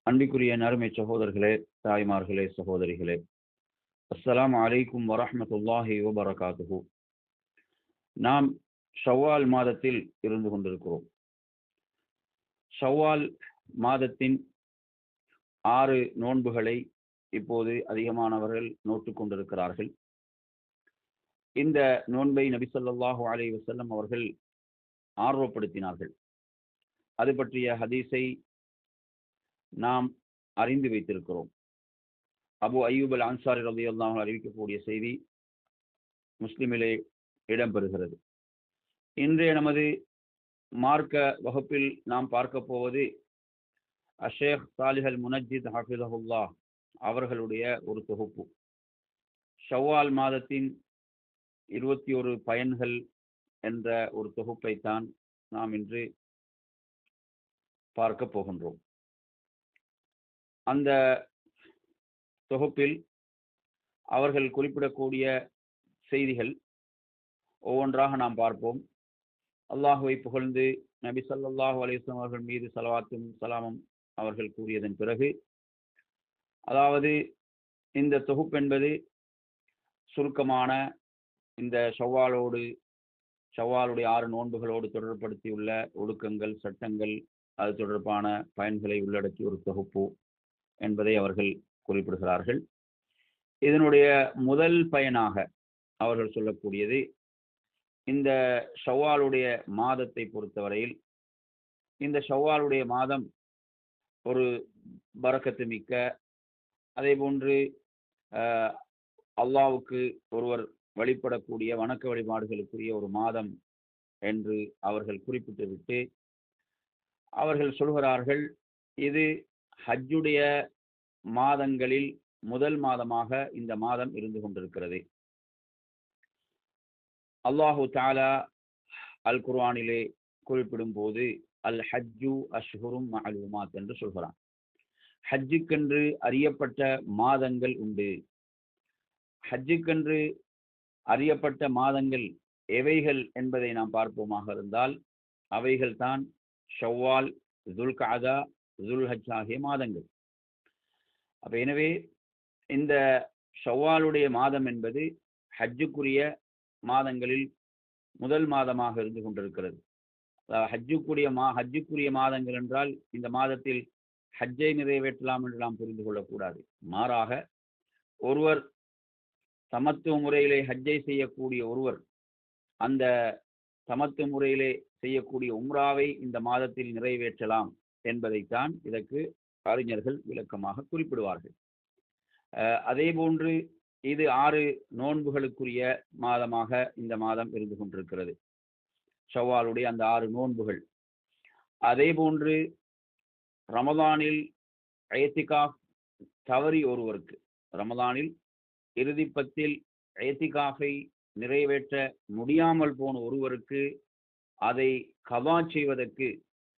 அன்பிற்குரிய நறுமை சகோதரர்களே, தாய்மார்களே, சகோதரிகளே, அஸ்ஸலாமு அலைக்கும் வரஹ்மத்துல்லாஹி வபரகாத்துஹு. நாம் ஷவ்வால் மாதத்தில் இருந்து கொண்டிருக்கிறோம். ஷவ்வால் மாதத்தின் 6 நோன்புகளை இப்போது அதிகமானவர்கள் நோட்டுக் கொண்டிருக்கிறார்கள். இந்த நோன்பை நபி ஸல்லல்லாஹு அலைஹி வஸல்லம் அவர்கள் ஆர்வப்படுத்தினார்கள். அது பற்றிய ஹதீஸை நாம் அறிந்து வைத்திருக்கிறோம். அபு அய்யூப் அல் அன்சாரி ரலியல்லாஹு அன்ஹு அறிவிக்கக்கூடிய செய்தி முஸ்லிமிலே இடம்பெறுகிறது. இன்றைய நமது மார்க்க வகுப்பில் நாம் பார்க்க போவது ஷேக் சாலிஹ் அல் முனஜ்ஜித் ஹஃபிஸஹுல்லாஹ் அவர்களுடைய ஒரு தொகுப்பு. ஷவ்வால் மாதத்தின் 21 பயன்கள் என்ற ஒரு தொகுப்பைத்தான் நாம் இன்று பார்க்க போகின்றோம். அந்த தொகுப்பில் அவர்கள் குறிப்பிடக்கூடிய செய்திகள் ஒவ்வொன்றாக நாம் பார்ப்போம். அல்லாஹுவை புகழ்ந்து நபி ஸல்லல்லாஹு அலைஹி வஸல்லம் அவர்கள் மீது ஸலவாத்தும் ஸலாமும் அவர்கள் கூறியதன் பிறகு, அதாவது இந்த தொகுப்பு என்பது சுருக்கமான இந்த ஷவ்வாலுடைய 6 நோன்புகளோடு தொடர்படுத்தியுள்ள ஒழுக்கங்கள், சட்டங்கள், அது தொடர்பான பயன்களை உள்ளடக்கிய ஒரு தொகுப்பு என்பதை அவர்கள் குறிப்பிடுகிறார்கள். இதனுடைய முதல் பயனாக அவர்கள் சொல்லக்கூடியது, இந்த ஷவ்வாலுடைய மாதத்தை பொறுத்தவரையில் இந்த ஷவ்வாலுடைய மாதம் ஒரு பரக்கத்து மிக்க, அதே போன்று அல்லாஹ்வுக்கு ஒருவர் வழிபடக்கூடிய வணக்க வழிபாடுகளுக்குரிய ஒரு மாதம் என்று அவர்கள் குறிப்பிட்டுவிட்டு அவர்கள் சொல்கிறார்கள், இது ஹஜ்ஜுடைய மாதங்களில் முதல் மாதமாக இந்த மாதம் இருந்து கொண்டிருக்கிறது. அல்லாஹு தஆலா அல் குர்ஆனிலே குறிப்பிடும் போது அல் ஹஜ்ஜு அஷ்ஹுரும் மஅலூமாத் என்று சொல்கிறான். ஹஜ்ஜுக்கென்று அறியப்பட்ட மாதங்கள் உண்டு. ஹஜ்ஜுக்கென்று அறியப்பட்ட மாதங்கள் எவைகள் என்பதை நாம் பார்ப்போமாக இருந்தால், அவைகள் தான் ஷவ்வால், துல்கஅதா, துல்ஹஜ் ஆகிய மாதங்கள். அப்ப எனவே இந்த ஷவ்வாலுடைய மாதம் என்பது ஹஜ்ஜுக்குரிய மாதங்களில் முதல் மாதமாக இருந்து கொண்டிருக்கிறது. ஹஜ்ஜுக்குரிய மாதங்கள் என்றால் இந்த மாதத்தில் ஹஜ்ஜை நிறைவேற்றலாம் என்று நாம் புரிந்து கொள்ளக்கூடாது. மாறாக, ஒருவர் சமத்துவ முறையிலே ஹஜ்ஜை செய்யக்கூடிய ஒருவர் அந்த சமத்துவ முறையிலே செய்யக்கூடிய உம்ராவை இந்த மாதத்தில் நிறைவேற்றலாம் என்பதைத்தான் இதற்கு அறிஞர்கள் விளக்கமாக குறிப்பிடுவார்கள். அதே போன்று இது 6 நோன்புகளுக்குரிய மாதமாக இந்த மாதம் இருந்து கொண்டிருக்கிறது, ஷவ்வாலுடைய அந்த 6 நோன்புகள். அதே போன்று ரமலானில் இஅ்திகாஃப் தவறி ஒருவருக்கு, ரமலானில் இறுதி 10 இஅ்திகாஃபை நிறைவேற்ற முடியாமல் போன ஒருவருக்கு அதை கதா செய்வதற்கு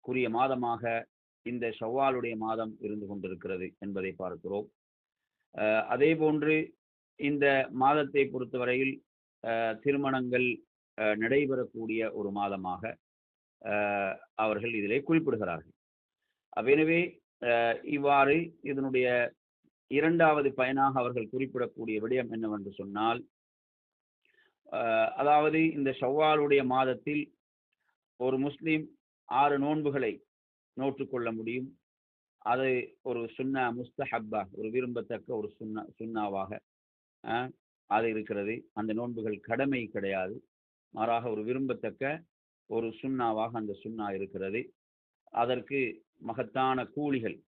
கூறிய மாதமாக இந்த ஷவ்வாலுடைய மாதம் இருந்து கொண்டிருக்கிறது என்பதை பார்க்கிறோம். அதே போன்று இந்த மாதத்தை பொறுத்தவரையில் திருமணங்கள் நடைபெறக்கூடிய ஒரு மாதமாக அவர்கள் இதிலே குறிப்பிடுகிறார்கள். எனவே இவ்வாறு இதனுடைய இரண்டாவது பயனாக அவர்கள் குறிப்பிடக்கூடிய விடயம் என்னவென்று சொன்னால், அதாவது இந்த ஷவ்வாலுடைய மாதத்தில் ஒரு முஸ்லிம் 6 நோன்புகளை நோற்றுக்கொள்ள முடியும். அது ஒரு சுன்னா முஸ்தஹப்பா, ஒரு விரும்பத்தக்க ஒரு சுன்னாவாக அது இருக்கிறது. அந்த நோன்புகள் கடமை கிடையாது, மாறாக ஒரு விரும்பத்தக்க ஒரு சுன்னாவாக அந்த சுன்னா இருக்கிறது. அதற்கு மகத்தான கூலிகள்,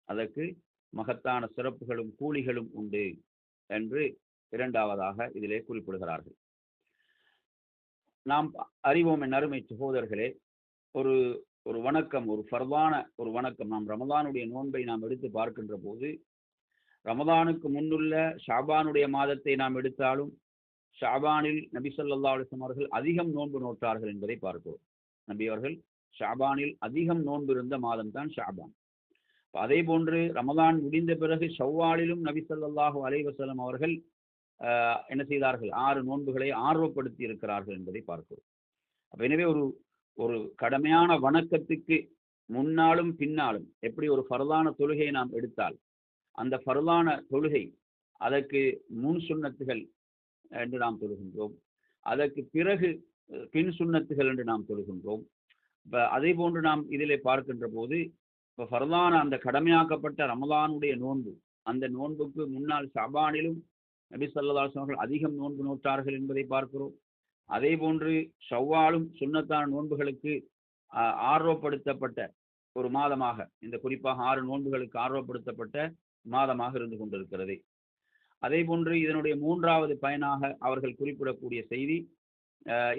அதற்கு மகத்தான சிறப்புகளும் கூலிகளும் உண்டு என்று இரண்டாவதாக இதிலே குறிப்பிடுகிறார்கள். நாம் அறிவோம் என் அருமை சகோதரர்களே, ஒரு வணக்கம், ஒரு ஃபர்தான ஒரு வணக்கம், நாம் ரமலானுடைய நோன்பை நாம் எடுத்து பார்க்கின்ற போது, ரமலானுக்கு முன்னுள்ள ஷாபானுடைய மாதத்தை நாம் எடுத்தாலும் ஷாபானில் நபி ஸல்லல்லாஹு அலைஹி வஸல்லம் அவர்கள் அதிகம் நோன்பு நோட்டார்கள் என்பதை பார்க்கிறோம். நபி அவர்கள் ஷாபானில் அதிகம் நோன்பு இருந்த மாதம் தான் ஷாபான். அதே போன்று ரமலான் முடிந்த பிறகு ஷவ்வாலிலும் நபி ஸல்லல்லாஹு அலைஹி வஸல்லம் அவர்கள் என்ன செய்தார்கள்? 6 நோன்புகளை ஆர்வப்படுத்தி இருக்கிறார்கள் என்பதை பார்க்கிறோம். எனவே ஒரு கடமையான வணக்கத்துக்கு முன்னாலும் பின்னாலும் எப்படி ஒரு ஃபர்லான தொழுகையை நாம் எடுத்தால் அந்த ஃபர்லான தொழுகை அதற்கு முன் சுன்னத்துகள் என்று நாம் தொழுகின்றோம், அதற்கு பிறகு பின் சுன்னத்துகள் என்று நாம் தொழுகின்றோம். இப்போ அதே போன்று நாம் இதிலே பார்க்கின்ற போது இப்போ ஃபர்லான அந்த கடமையாக்கப்பட்ட ரமலானுடைய நோன்பு, அந்த நோன்புக்கு முன்னால் ஷஅபானிலும் நபி ஸல்லல்லாஹு அலைஹி வஸல்லம் அதிகம் நோன்பு நோட்டார்கள் என்பதை பார்க்கிறோம். அதே போன்று ஷவ்வாலும் சுன்னத்தான நோன்புகளுக்கு ஆர்வப்படுத்தப்பட்ட ஒரு மாதமாக, இந்த குறிப்பாக 6 நோன்புகளுக்கு ஆர்வப்படுத்தப்பட்ட மாதமாக இருந்து கொண்டிருக்கிறது. அதே போன்று இதனுடைய 3வது பயனாக அவர்கள் குறிப்பிடக்கூடிய செய்தி,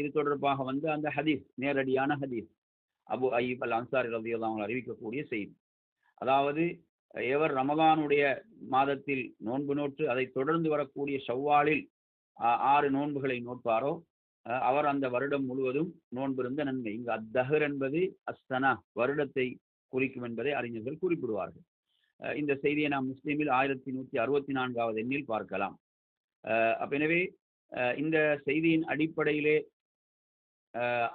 இது தொடர்பாக அந்த ஹதீஸ், நேரடியான ஹதீஸ், அபு அய்யூப் அல் அன்சாரி ரலியல்லாஹு அன்ஹு அறிவிக்கக்கூடிய செய்தி. அதாவது எவர் ரமலானுடைய மாதத்தில் நோன்பு நோற்று அதை தொடர்ந்து வரக்கூடிய ஷவ்வாலில் 6 நோன்புகளை நோட்பாரோ அவர் அந்த வருடம் முழுவதும் நோன்பிருந்த நன்மை. இங்கு அத்தஹர் என்பது அஸ்தனா, வருடத்தை குறிக்கும் என்பதை அறிஞர்கள் குறிப்பிடுவார்கள். இந்த செய்தியை நாம் முஸ்லீமில் 1164வது எண்ணில் பார்க்கலாம். எனவே இந்த செய்தியின் அடிப்படையிலே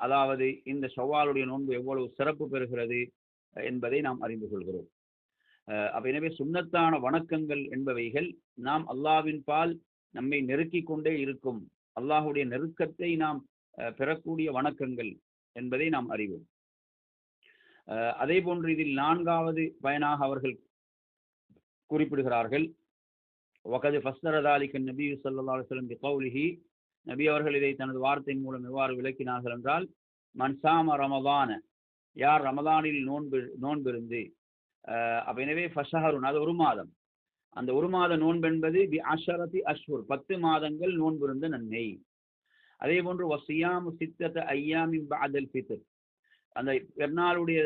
அதாவது இந்த ஷவ்வாலுடைய நோன்பு எவ்வளவு சிறப்பு பெறுகிறது என்பதை நாம் அறிந்து கொள்கிறோம். எனவே சுன்னத்தான வணக்கங்கள் என்பவைகள் நாம் அல்லாஹ்வின் பால் நம்மை நெருக்கிக் கொண்டே இருக்கும், அல்லாஹுடைய நெருக்கத்தை நாம் பெறக்கூடிய வணக்கங்கள் என்பதை நாம் அறிவோம். அதே போன்று இதில் 4வது பயனாக அவர்கள் குறிப்பிடுகிறார்கள், வகது ஃபஸ்ஸர ذلك النبي صلى الله عليه وسلم بقوله, நபி அவர்கள் இதை தனது வார்த்தையின் மூலம் எவ்வாறு விளக்கினார்கள் என்றால், மன் சாம ரமதான, யார் ரமதானில் நோன்பிருந்து, எனவே ஃபஷஹருன், அது ஒரு மாதம், அந்த ஒரு மாத நோன்பு என்பது பி அஷரதி அஷ்ஹுர், 10 மாதங்கள் நோன்பிருந்த நன்மை. அதே போன்று வசியாமு சித்தத ஐயாமின் பஅதல் ஃபித்ர், அந்த பெருநாளுடைய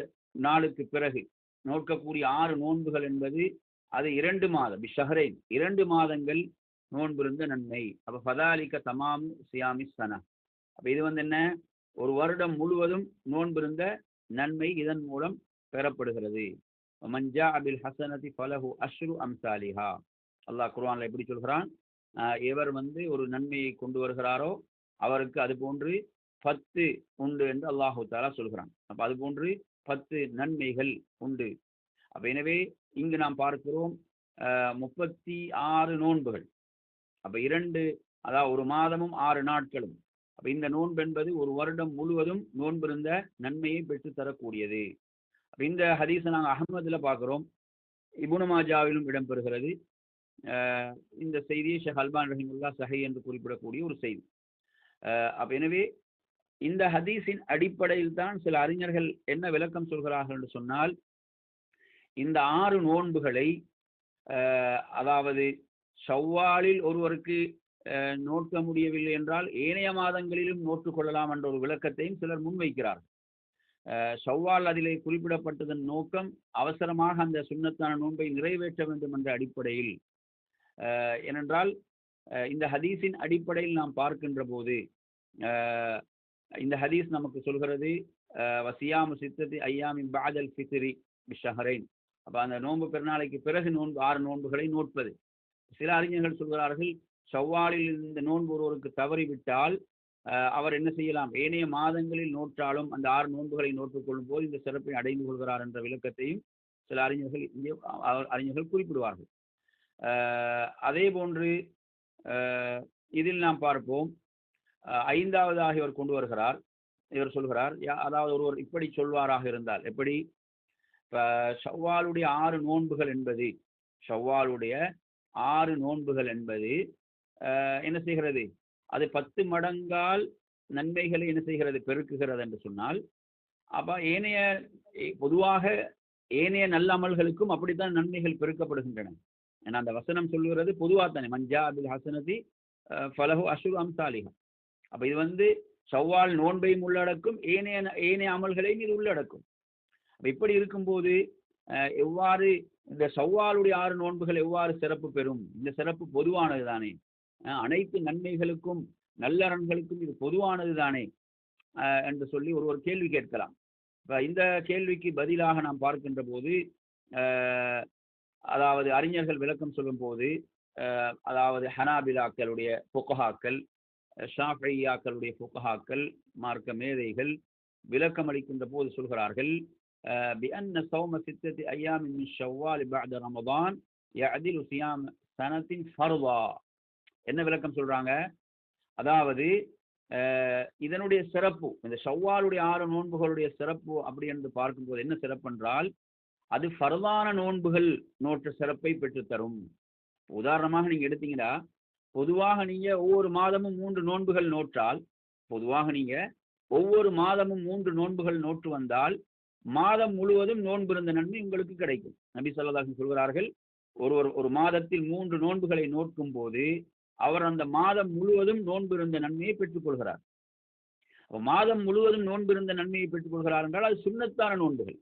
நாளுக்கு பிறகு நோக்கக்கூடிய 6 நோன்புகள் என்பது அது 2 மாதம், பி ஷஹரைன், 2 மாதங்கள் நோன்பிருந்த நன்மை. அப்ப ஃபதாலிக தமாமு சியாமி சனா, அப்ப இது என்ன, ஒரு வருடம் முழுவதும் நோன்பிருந்த நன்மை இதன் மூலம் பெறப்படுகிறது. மஞ்சா அபில் ஹசனதி ஃபலஹு அஷ்ரு அம்சாலிஹா, அல்லாஹ் குர்ஆன்ல எப்படி சொல்கிறான், எவர் ஒரு நன்மையை கொண்டு வருகிறாரோ அவருக்கு அது போன்று 10 உண்டு என்று அல்லாஹு தஆலா சொல்கிறான். அப்ப அது போன்று 10 நன்மைகள் உண்டு. அப்ப எனவே இங்கு நாம் பார்க்கிறோம் 36 நோன்புகள், அப்ப 2, அதாவது ஒரு மாதமும் 6 நாட்களும். அப்ப இந்த நோன்பு என்பது ஒரு வருடம் முழுவதும் நோன்பிருந்த நன்மையை பெற்று தரக்கூடியது. இந்த ஹதீஸை நாங்கள் அஹ்மதுல பார்க்கிறோம், இப்னு மாஜாவிலும் இடம்பெறுகிறது. இந்த செய்தியை ஷேக் அல்பானி ரஹிமஹுல்லாஹ் ஸஹீஹ் என்று குறிப்பிடக்கூடிய ஒரு செய்தி. அப்ப எனவே இந்த ஹதீஸின் அடிப்படையில் தான் சில அறிஞர்கள் என்ன விளக்கம் சொல்கிறார்கள் என்று சொன்னால், இந்த 6 நோன்புகளை அதாவது ஷவ்வாலில் ஒருவருக்கு நோக்க முடியவில்லை என்றால் ஏனைய மாதங்களிலும் நோட்டுக் கொள்ளலாம் என்ற ஒரு விளக்கத்தையும் சிலர் முன்வைக்கிறார்கள். ஷவ்வால் அதிலே குறிப்பிடப்பட்டதன் நோக்கம் அவசரமாக அந்த சுன்னத்தான நோன்பை நிறைவேற்ற வேண்டும் என்ற அடிப்படையில். ஏனென்றால் இந்த ஹதீஸின் அடிப்படையில் நாம் பார்க்கின்ற போது இந்த ஹதீஸ் நமக்கு சொல்கிறது, வசியாமு சித்ததி ஐயாமின் பஅதல் ஃபித்ரி பிஷஹரைன், அப்ப அந்த நோன்பு பெருநாளைக்கு பிறகு 6 நோன்புகளை நோட்பது. சில அறிஞர்கள் சொல்கிறார்கள், ஷவ்வாலில் இந்த நோன்பு ஒருவருக்கு தவறிவிட்டால் அவர் என்ன செய்யலாம், ஏனைய மாதங்களில் நோற்றாலும் அந்த 6 நோன்புகளை நோட்டுக் கொள்ளும் போது இந்த சிறப்பை அடைந்து கொள்கிறார் என்ற விளக்கத்தையும் சில அறிஞர்கள் குறிப்பிடுவார்கள். அதே போன்று இதில் நாம் பார்ப்போம், 5வதாக இவர் கொண்டு வருகிறார். இவர் சொல்கிறார், அதாவது ஒருவர் இப்படி சொல்வாராக இருந்தால், எப்படி, ஷவ்வாலுடைய 6 நோன்புகள் என்பது, ஷவ்வாலுடைய 6 நோன்புகள் என்பது என்ன செய்கிறது, அது 10 மடங்கால் நன்மைகளை என்ன செய்கிறது, பெருக்குகிறது என்று சொன்னால், அப்ப பொதுவாக ஏனைய நல்ல அமல்களுக்கும் அப்படித்தான் நன்மைகள் பெருக்கப்படுகின்றன. ஏன்னா அந்த வசனம் சொல்லுகிறது பொதுவாக தானே, மஞ்சா அபில் ஹசனதி ஃபலஹு அஷ்ரு அம்சாலிஹா. அப்ப இது ஷவ்வால் நோன்பையும் உள்ளடக்கும், ஏனைய அமல்களையும் இது உள்ளடக்கும். அப்ப இப்படி இருக்கும்போது எவ்வாறு இந்த ஷவ்வாலுடைய 6 நோன்புகள் எவ்வாறு சிறப்பு பெறும், இந்த சிறப்பு பொதுவானது தானே, அனைத்து நன்மைகளுக்கும் நல்லறன்களுக்கும் இது பொதுவானது தானே என்று சொல்லி ஒருவர் கேள்வி கேட்கலாம். இப்ப இந்த கேள்விக்கு பதிலாக நாம் பார்க்கின்ற போது அதாவது அறிஞர்கள் விளக்கம் சொல்லும் போது, அதாவது ஹனாபிலாக்களுடைய ஃபுகஹாக்கள், ஷாஃபிஈயாக்களுடைய ஃபுகஹாக்கள், மார்க்க மேதைகள் விளக்கம் அளிக்கின்ற போது சொல்கிறார்கள், بأن صوم 6 أيام من شوال بعد رمضان يعدل صيام سنة فرضا. என்ன விளக்கம் சொல்றாங்க? அதாவது இதனுடைய சிறப்பு, இந்த ஷவ்வாலுடைய 6 நோன்புகளுடைய சிறப்பு அப்படி என்று பார்க்கும்போது என்ன சிறப்பு என்றால், அது ஃபர்தான நோன்புகள் நோற்ற சிறப்பை பெற்றுத்தரும். உதாரணமாக நீங்க எடுத்தீங்கன்னா, பொதுவாக நீங்க ஒவ்வொரு மாதமும் 3 நோன்புகள் நோற்றால், பொதுவாக நீங்க ஒவ்வொரு மாதமும் 3 நோன்புகள் நோற்று வந்தால் மாதம் முழுவதும் நோன்பு இருந்த நன்மை உங்களுக்கு கிடைக்கும். நபி ஸல்லல்லாஹு அலைஹி வஸல்லம் சொல்கிறார்கள், ஒரு மாதத்தில் 3 நோன்புகளை நோக்கும் போது அவர் அந்த மாதம் முழுவதும் நோன்பு இருந்த நன்மையை பெற்றுக் கொள்கிறார். மாதம் முழுவதும் நோன்பு இருந்த நன்மையை பெற்றுக் கொள்கிறார் என்றால் அது சுன்னத்தான நோன்புகள்.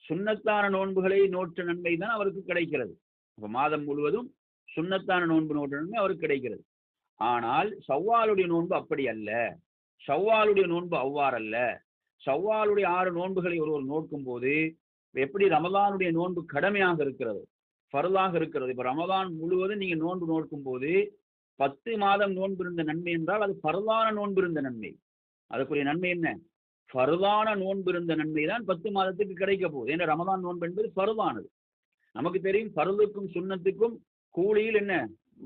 சுன்னத்தான நோன்புகளை நோற்ற நன்மை தான் அவருக்கு கிடைக்கிறது. அப்ப மாதம் முழுவதும் சுன்னத்தான நோன்பு நோற்ற நன்மை அவருக்கு கிடைக்கிறது. ஆனால் ஷவ்வாலுடைய நோன்பு அப்படி அல்ல. ஷவ்வாலுடைய நோன்பு அவ்வாறல்ல. ஷவ்வாலுடைய 6 நோன்புகளை ஒருவர் நோக்கும் போது எப்படி ரமலானுடைய நோன்பு கடமையாக இருக்கிறது, ஃபர்லாக இருக்கிறது. இப்ப ரமலான் முழுவதும் நீங்க நோன்பு நோக்கும் போது 10 மாதம் நோன்பு இருந்த நன்மை என்றால் அது ஃபர்லான நோன்பு இருந்த நன்மை. அதுக்குரிய நன்மை என்ன? ஃபர்லான நோன்பு இருந்த நன்மை தான் 10 மாதத்துக்கு கிடைக்க போகுது. ஏன்னா ரமலான் நோன்பு என்பது ஃபர்லானது. நமக்கு தெரியும் ஃபர்லுக்கும் சுன்னத்துக்கும் கூலியில் என்ன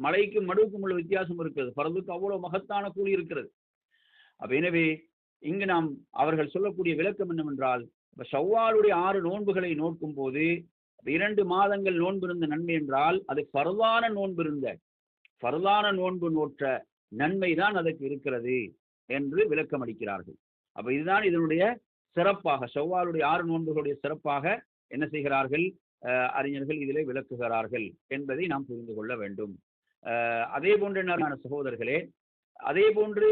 மலைக்கும் மடுவுக்கும் உள்ள வித்தியாசம் இருக்கிறது. ஃபர்லுக்கு அவ்வளவு மகத்தான கூலி இருக்கிறது. அப்ப எனவே இங்கு நாம் அவர்கள் சொல்லக்கூடிய விளக்கம் என்னவென்றால், ஷவ்வாலுடைய 6 நோன்புகளை நோக்கும் போது 2 மாதங்கள் நோன்பு இருந்த நன்மை என்றால் அது ஃபர்லான நோன்பு இருந்த ஃபர்லான நோன்பு நோற்ற நன்மை தான் அதற்கு இருக்கிறது என்று விளக்கம் அளிக்கிறார்கள். அப்ப இதுதான் இதனுடைய சிறப்பாக, ஷவ்வாலுடைய 6 நோன்புகளுடைய சிறப்பாக என்ன செய்கிறார்கள் அறிஞர்கள் இதிலே விளக்குகிறார்கள் என்பதை நாம் புரிந்து கொள்ள வேண்டும். அதே போன்று என்ன சகோதரர்களே, அதே போன்று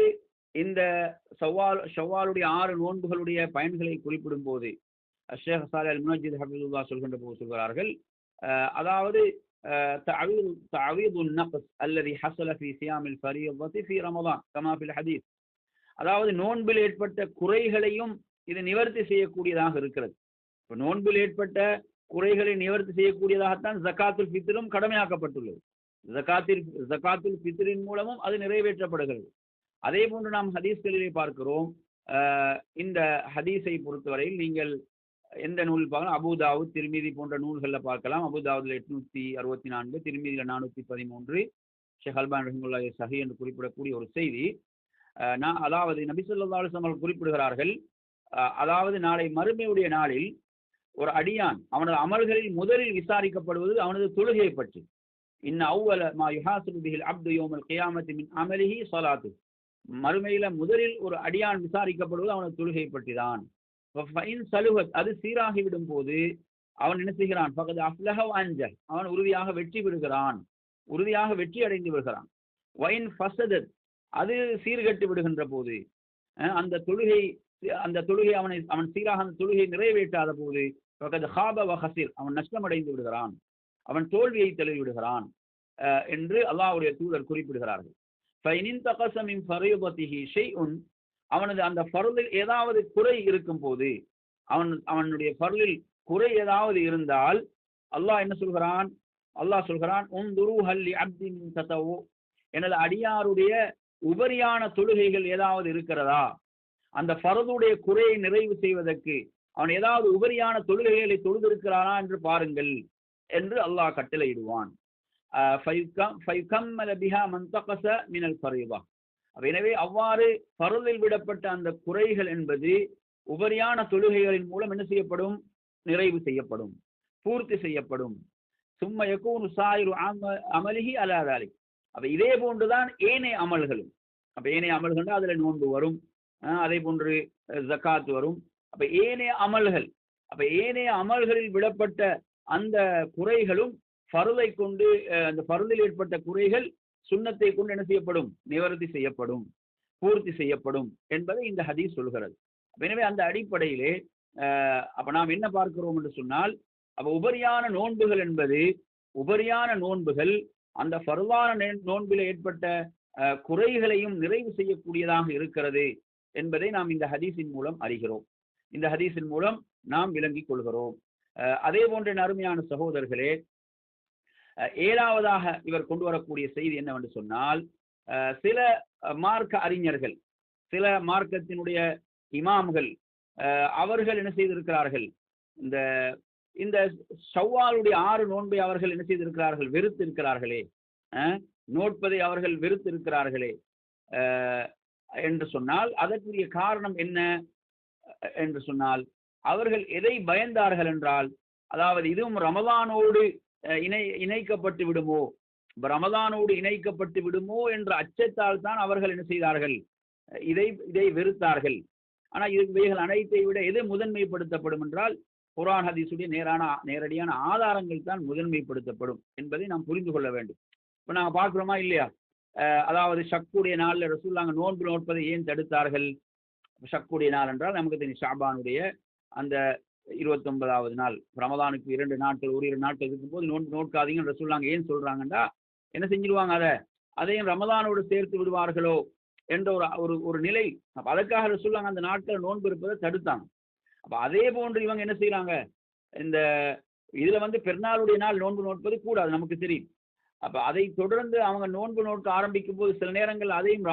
இந்த ஷவ்வாலுடைய 6 நோன்புகளுடைய பயன்களை குறிப்பிடும் போது ஷேக் சாலிஹ் அல் முனஜ்ஜித் ஹஃபிதுல்லாஹ் சொல்கின்ற போது சொல்கிறார்கள், அதாவது தஅவீதுன் நக்ஸ் அல்லதி ஹஸல ஃபீ ஸியாமில் ஃபரீதத்தி ஃபீ ரமலான் கமா ஃபில் ஹதீஸ். அதாவது நோன்பில் ஏற்பட்ட குறைகளையும் இது நிவர்த்தி செய்யக்கூடியதாக இருக்கிறது. இப்போ நோன்பில் ஏற்பட்ட குறைகளை நிவர்த்தி செய்யக்கூடியதாகத்தான் ஜகாத்துல் ஃபித்ரும் கடமையாக்கப்பட்டுள்ளது. ஜகாத்துல் ஃபித்ரின் மூலமும் அது நிறைவேற்றப்படுகிறது. அதே போன்று நாம் ஹதீஸ்களிலே பார்க்கிறோம். இந்த ஹதீஸை பொறுத்தவரையில் நீங்கள் எந்த நூலில் பார்க்கலாம், அபூ தாவூத், திர்மிதி போன்ற நூல்களில் பார்க்கலாம். அபூ தாவூத்ல 864, திர்மிதியில 413, ஷேக் அல்பானி ரஹ்மத்துல்லாஹி ஸஹீஹ் என்று குறிப்பிடக்கூடிய ஒரு செய்தி. அதாவது நபி ஸல்லல்லாஹு அலைஹி வஸல்லம் குறிப்பிடுகிறார்கள், அதாவது நாளை மறுமையுடைய நாளில் ஒரு அடியான் அவனது அமல்களில் முதலில் விசாரிக்கப்படுவது அவனது தொழுகையை பற்றி. இன்ன அவ்வல மா யுஹாஸிபு பிஹில் அப்து யௌமல் கியாமத்தி மின் அமலிஹி ஸலாத்து. மறுமையில முதலில் ஒரு அடியான் விசாரிக்கப்படுவது அவனது தொழுகையை பற்றி தான். அது சீராகிவிடும் போது அவன் என்ன செய்கிறான்? ஃபகத் அஃப்லஹ வ அன்ஜஹ், அவன் உறுதியாக வெற்றி பெறுகிறான், உறுதியாக வெற்றி அடைந்து விடுகிறான். வைன் ஃபஸதத், அது சீர்கட்டு விடுகின்ற போது, அந்த தொழுகை அவன் சீராக அந்த தொழுகை நிறைவேற்றாத போது ஃபகத் ஹாப வ ஹஸிர், அவன் நஷ்டமடைந்து விடுகிறான், அவன் தோல்வியை தழுவி விடுகிறான் என்று அல்லாஹ்வுடைய தூதர் குறிப்பிடுகிறார்கள். ஃபைனின் தகஸ மின் ஃபரீதத்திஹி ஷைஉன், அவனது அந்த ஃபர்லில் ஏதாவது குறை இருக்கும் போது, அவனுடைய ஃபர்லில் குறை ஏதாவது இருந்தால் அல்லாஹ் என்ன சொல்கிறான்? அல்லாஹ் சொல்கிறான், உன்துரு ஹல் லி அப்தி மின் ததவு, எனது அடியாருடைய உபரியான தொழுகைகள் ஏதாவது இருக்கிறதா, அந்த ஃபர்துடைய குறையை நிறைவு செய்வதற்கு அவன் ஏதாவது உபரியான தொழுகைகளை தொழுதிருக்கிறானா என்று பாருங்கள் என்று அல்லாஹ் கட்டளையிடுவான். எனவே அவ்வாறு ஃபர்லில் விடப்பட்ட அந்த குறைகள் என்பது உபரியான தொழுகைகளின் மூலம் என்ன செய்யப்படும்? நிறைவு செய்யப்படும், பூர்த்தி செய்யப்படும். சும்ம யகூனு சாயிரு அமலிஹி அலா தாலிக். அப்ப இதே போன்றுதான் ஏனைய அமல்களும். அப்ப ஏனைய அமல்கள் அதுல நோன்பு வரும், அதே போன்று ஜகாத் வரும். அப்ப ஏனைய அமல்களில் விடப்பட்ட அந்த குறைகளும் ஃபர்லை கொண்டு, அந்த ஃபர்லில் ஏற்பட்ட குறைகள் சுன்னத்தை கொண்டு என்ன செய்யப்படும்? நிவர்த்தி செய்யப்படும், பூர்த்தி செய்யப்படும் என்பதை இந்த ஹதீஸ் சொல்கிறது. எனவே அந்த அடிப்படையிலே அப்ப நாம் என்ன பார்க்கிறோம் என்று சொன்னால், அப்ப உபரியான நோன்புகள் என்பது, உபரியான நோன்புகள் அந்த ஃபர்லான நோன்பில் ஏற்பட்ட குறைகளையும் நிறைவு செய்யக்கூடியதாக இருக்கிறது என்பதை நாம் இந்த ஹதீஸின் மூலம் அறிகிறோம், இந்த ஹதீஸின் மூலம் நாம் விளங்கிக் கொள்கிறோம். அதே போன்ற அருமையான சகோதரர்களே, 7வதாக இவர் கொண்டு வரக்கூடிய செய்தி என்னவென்று சொன்னால், சில மார்க்க அறிஞர்கள், சில மார்க்கத்தினுடைய இமாம்கள் அவர்கள் என்ன செய்திருக்கிறார்கள்? இந்த இந்த ஷவ்வாலுடைய 6 நோன்பை அவர்கள் என்ன செய்திருக்கிறார்கள்? வெறுத்து இருக்கிறார்களே, நோட்பதை அவர்கள் வெறுத்து இருக்கிறார்களே என்று சொன்னால் அதற்குரிய காரணம் என்ன என்று சொன்னால், அவர்கள் எதை பயந்தார்கள் என்றால், அதாவது இதுவும் ரமலானோடு இணைக்கப்பட்டு விடுமோ, ரமலானோடு இணைக்கப்பட்டு விடுமோ என்ற அச்சத்தால் தான் அவர்கள் என்ன செய்தார்கள்? இதை வெறுத்தார்கள். ஆனால் இவைகள் அனைத்தை விட எது முதன்மைப்படுத்தப்படும் என்றால், குர்ஆன் ஹதீஸுடைய நேரடியான ஆதாரங்கள் தான் முதன்மைப்படுத்தப்படும் என்பதை நாம் புரிந்து கொள்ள வேண்டும். இப்போ நாங்கள் பார்க்குறோமா இல்லையா? அதாவது ஷக்குடைய நாளில் ரசூலுல்லாஹ் நோன்பு நோட்பதை ஏன் தடுத்தார்கள்? ஷக்குடைய நாள் என்றால் நமக்கு தெரியும், ஷாபானுடைய அந்த 29வது நாள், ரமதானுக்கு 2 நாட்கள், ஒரு 2 நாட்கள் இருக்கும்போது நோன்பு நோட்காதீங்கன்னு ரசூலுல்லாஹ் ஏன் சொல்றாங்கன்னா, என்ன செஞ்சிருவாங்க? அதையும் ரமதானோடு சேர்த்து விடுவார்களோ என்ற ஒரு நிலை. அப்ப அதற்காக ரசூலுல்லாஹ் அந்த நாட்கள் நோன்பு இருப்பதை தடுத்தாங்க. அப்ப அதே போன்று இவங்க என்ன செய்யறாங்க? இந்த இதுல பெருநாளுடைய நாள் நோன்பு நோட்பது கூடாது, நமக்கு தெரியும். அப்ப அதை தொடர்ந்து அவங்க நோன்பு நோக்க ஆரம்பிக்கும் போது சில நேரங்கள் அதையும்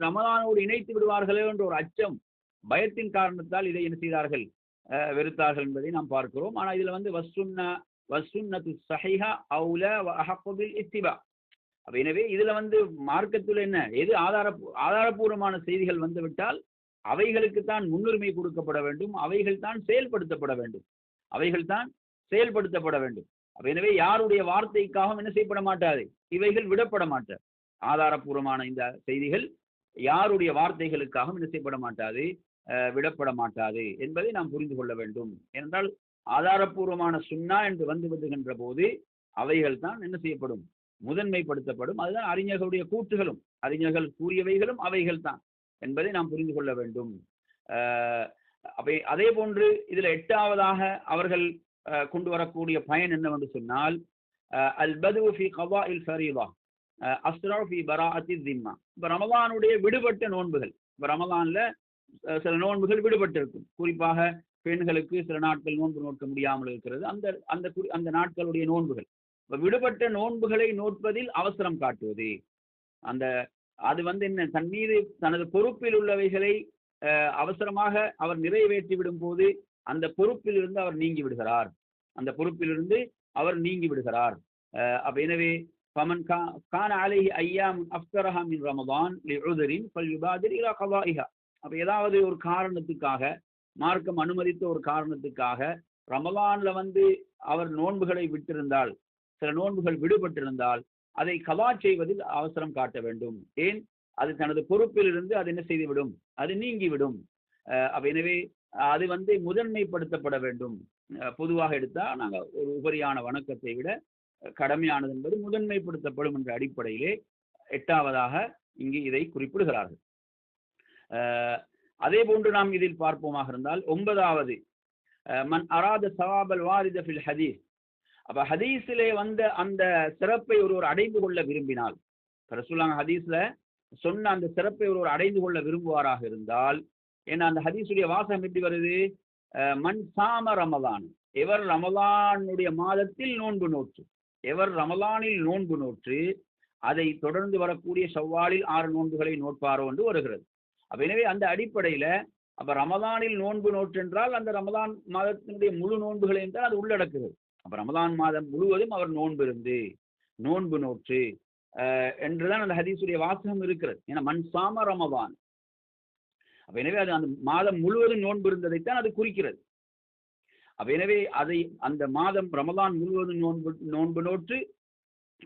ரமதானோடு இணைத்து விடுவார்களோ என்ற ஒரு அச்சம், பயத்தின் காரணத்தால் இதை என்ன செய்தார்கள்? வெறுத்தார்கள் என்பதை நாம் பார்க்கிறோம். ஆனா இதுல வஸ்ஸுன்னத்து ஸஹீஹா அவுலா வ அஹக்கு பில் இத்திபா. அப்ப எனவே இதுல மார்க்கத்தில் என்ன, எது ஆதாரபூர்வமான செய்திகள் வந்துவிட்டால் அவைகளுக்கு தான் முன்னுரிமை கொடுக்கப்பட வேண்டும், அவைகள் தான் செயல்படுத்தப்பட வேண்டும். அப்ப எனவே யாருடைய வார்த்தைக்காகவும் என்ன செய்யப்பட மாட்டாது, இவைகள் விடப்பட மாட்டாது. ஆதாரபூர்வமான இந்த செய்திகள் யாருடைய வார்த்தைகளுக்காகவும் என்ன செய்யப்பட மாட்டாது, விடப்பட மாட்டாது என்பதை நாம் புரிந்து கொள்ள வேண்டும். ஏனென்றால் ஆதாரபூர்வமான சுன்னா என்று வந்து விடுகின்ற போது அவைகள் தான் என்ன செய்யப்படும், முதன்மைப்படுத்தப்படும். அதுதான் அறிஞர்களுடைய கூற்றுகளும், அறிஞர்கள் கூறியவைகளும் அவைகள் தான் என்பதை நாம் புரிந்து கொள்ள வேண்டும். அதே போன்று இதுல 8ஆவதாக அவர்கள் கொண்டு வரக்கூடிய பயன் என்னவென்று சொன்னால், அல் பது ஃபி கதாஇல் ஃபரீதா அஸ்ரா ஃபி பராஅத்தி திம்மா. இப்ப ரமலானுடைய விடுபட்ட நோன்புகள், இப்ப ரமலான்ல சில நோன்புகள் விடுபட்டு இருக்கும். குறிப்பாக பெண்களுக்கு சில நாட்கள் நோன்பு நோக்க முடியாமல் இருக்கிறது. அந்த நாட்களுடைய நோன்புகள், விடுபட்ட நோன்புகளை நோட்பதில் அவசரம் காட்டுவது, அது என்ன, தன் மீது தனது பொறுப்பில் உள்ளவைகளை அவசரமாக அவர் நிறைவேற்றி விடும் போது அந்த பொறுப்பில் இருந்து அவர் நீங்கி விடுகிறார். அப்ப எனவே ஃபமன் கான அலைஹி அய்யாம் அஃப்தரஹா மின் ரமதான் லிஉذரின் ஃபல்யுபாதிர் இலா கதாஇஹா. அப்ப ஏதாவது ஒரு காரணத்துக்காக, மார்க்கம் அனுமதித்த ஒரு காரணத்துக்காக ரமலான்ல அவர் நோன்புகளை விட்டிருந்தால், சில நோன்புகள் விடுபட்டிருந்தால் அதை கலா செய்வதில் அவசரம் காட்ட வேண்டும். ஏன்? அது தனது பொறுப்பில் இருந்து அது என்ன செய்துவிடும், அது நீங்கிவிடும். அப்ப எனவே அது முதன்மைப்படுத்தப்பட வேண்டும். பொதுவாக எடுத்தா நாங்கள் ஒரு உபரியான வணக்கத்தை விட கடமையானது என்பது முதன்மைப்படுத்தப்படும் என்ற அடிப்படையிலே 8ஆவதாக இங்கு இதை குறிப்பிடுகிறார்கள். அதே போன்று நாம் இதில் பார்ப்போமாக இருந்தால் 9வது மன் அராத சவாபல் வாரித ஃபில் ஹதீஸ். அப்ப ஹதீஸிலே அந்த சிறப்பை ஒருவர் அடைந்து கொள்ள விரும்பினால், ரசூலுல்லாஹ் ஹதீஸ்ல சொன்ன அந்த சிறப்பை ஒருவர் அடைந்து கொள்ள விரும்புவாராக இருந்தால், ஏன்னா அந்த ஹதீஸுடைய வாசகம் எப்படி வருது? மன் சாம ரமலான், எவர் ரமலானுடைய மாதத்தில் நோன்பு நோற்று, எவர் ரமலானில் நோன்பு நோற்று அதை தொடர்ந்து வரக்கூடிய ஷவ்வாலில் 6 நோன்புகளை நோட்பாரோ என்று வருகிறது. அப்ப எனவே அந்த அடிப்படையில அப்ப ரமலானில் நோன்பு நோற்று என்றால் அந்த ரமலான் மாதத்தினுடைய முழு நோன்புகளை என்றால் அது உள்ளடக்குகிறது. அப்ப ரமலான் மாதம் முழுவதும் அவர் நோன்பு நோற்று என்றுதான் அந்த ஹதீஸுடைய வாசகம் இருக்கிறது. ஏன்னா மன் சாம ரமலான், அப்ப எனவே அது அந்த மாதம் முழுவதும் நோன்பு இருந்ததைத்தான் அது குறிக்கிறது. அப்ப எனவே அந்த மாதம் ரமலான் முழுவதும் நோன்பு நோற்று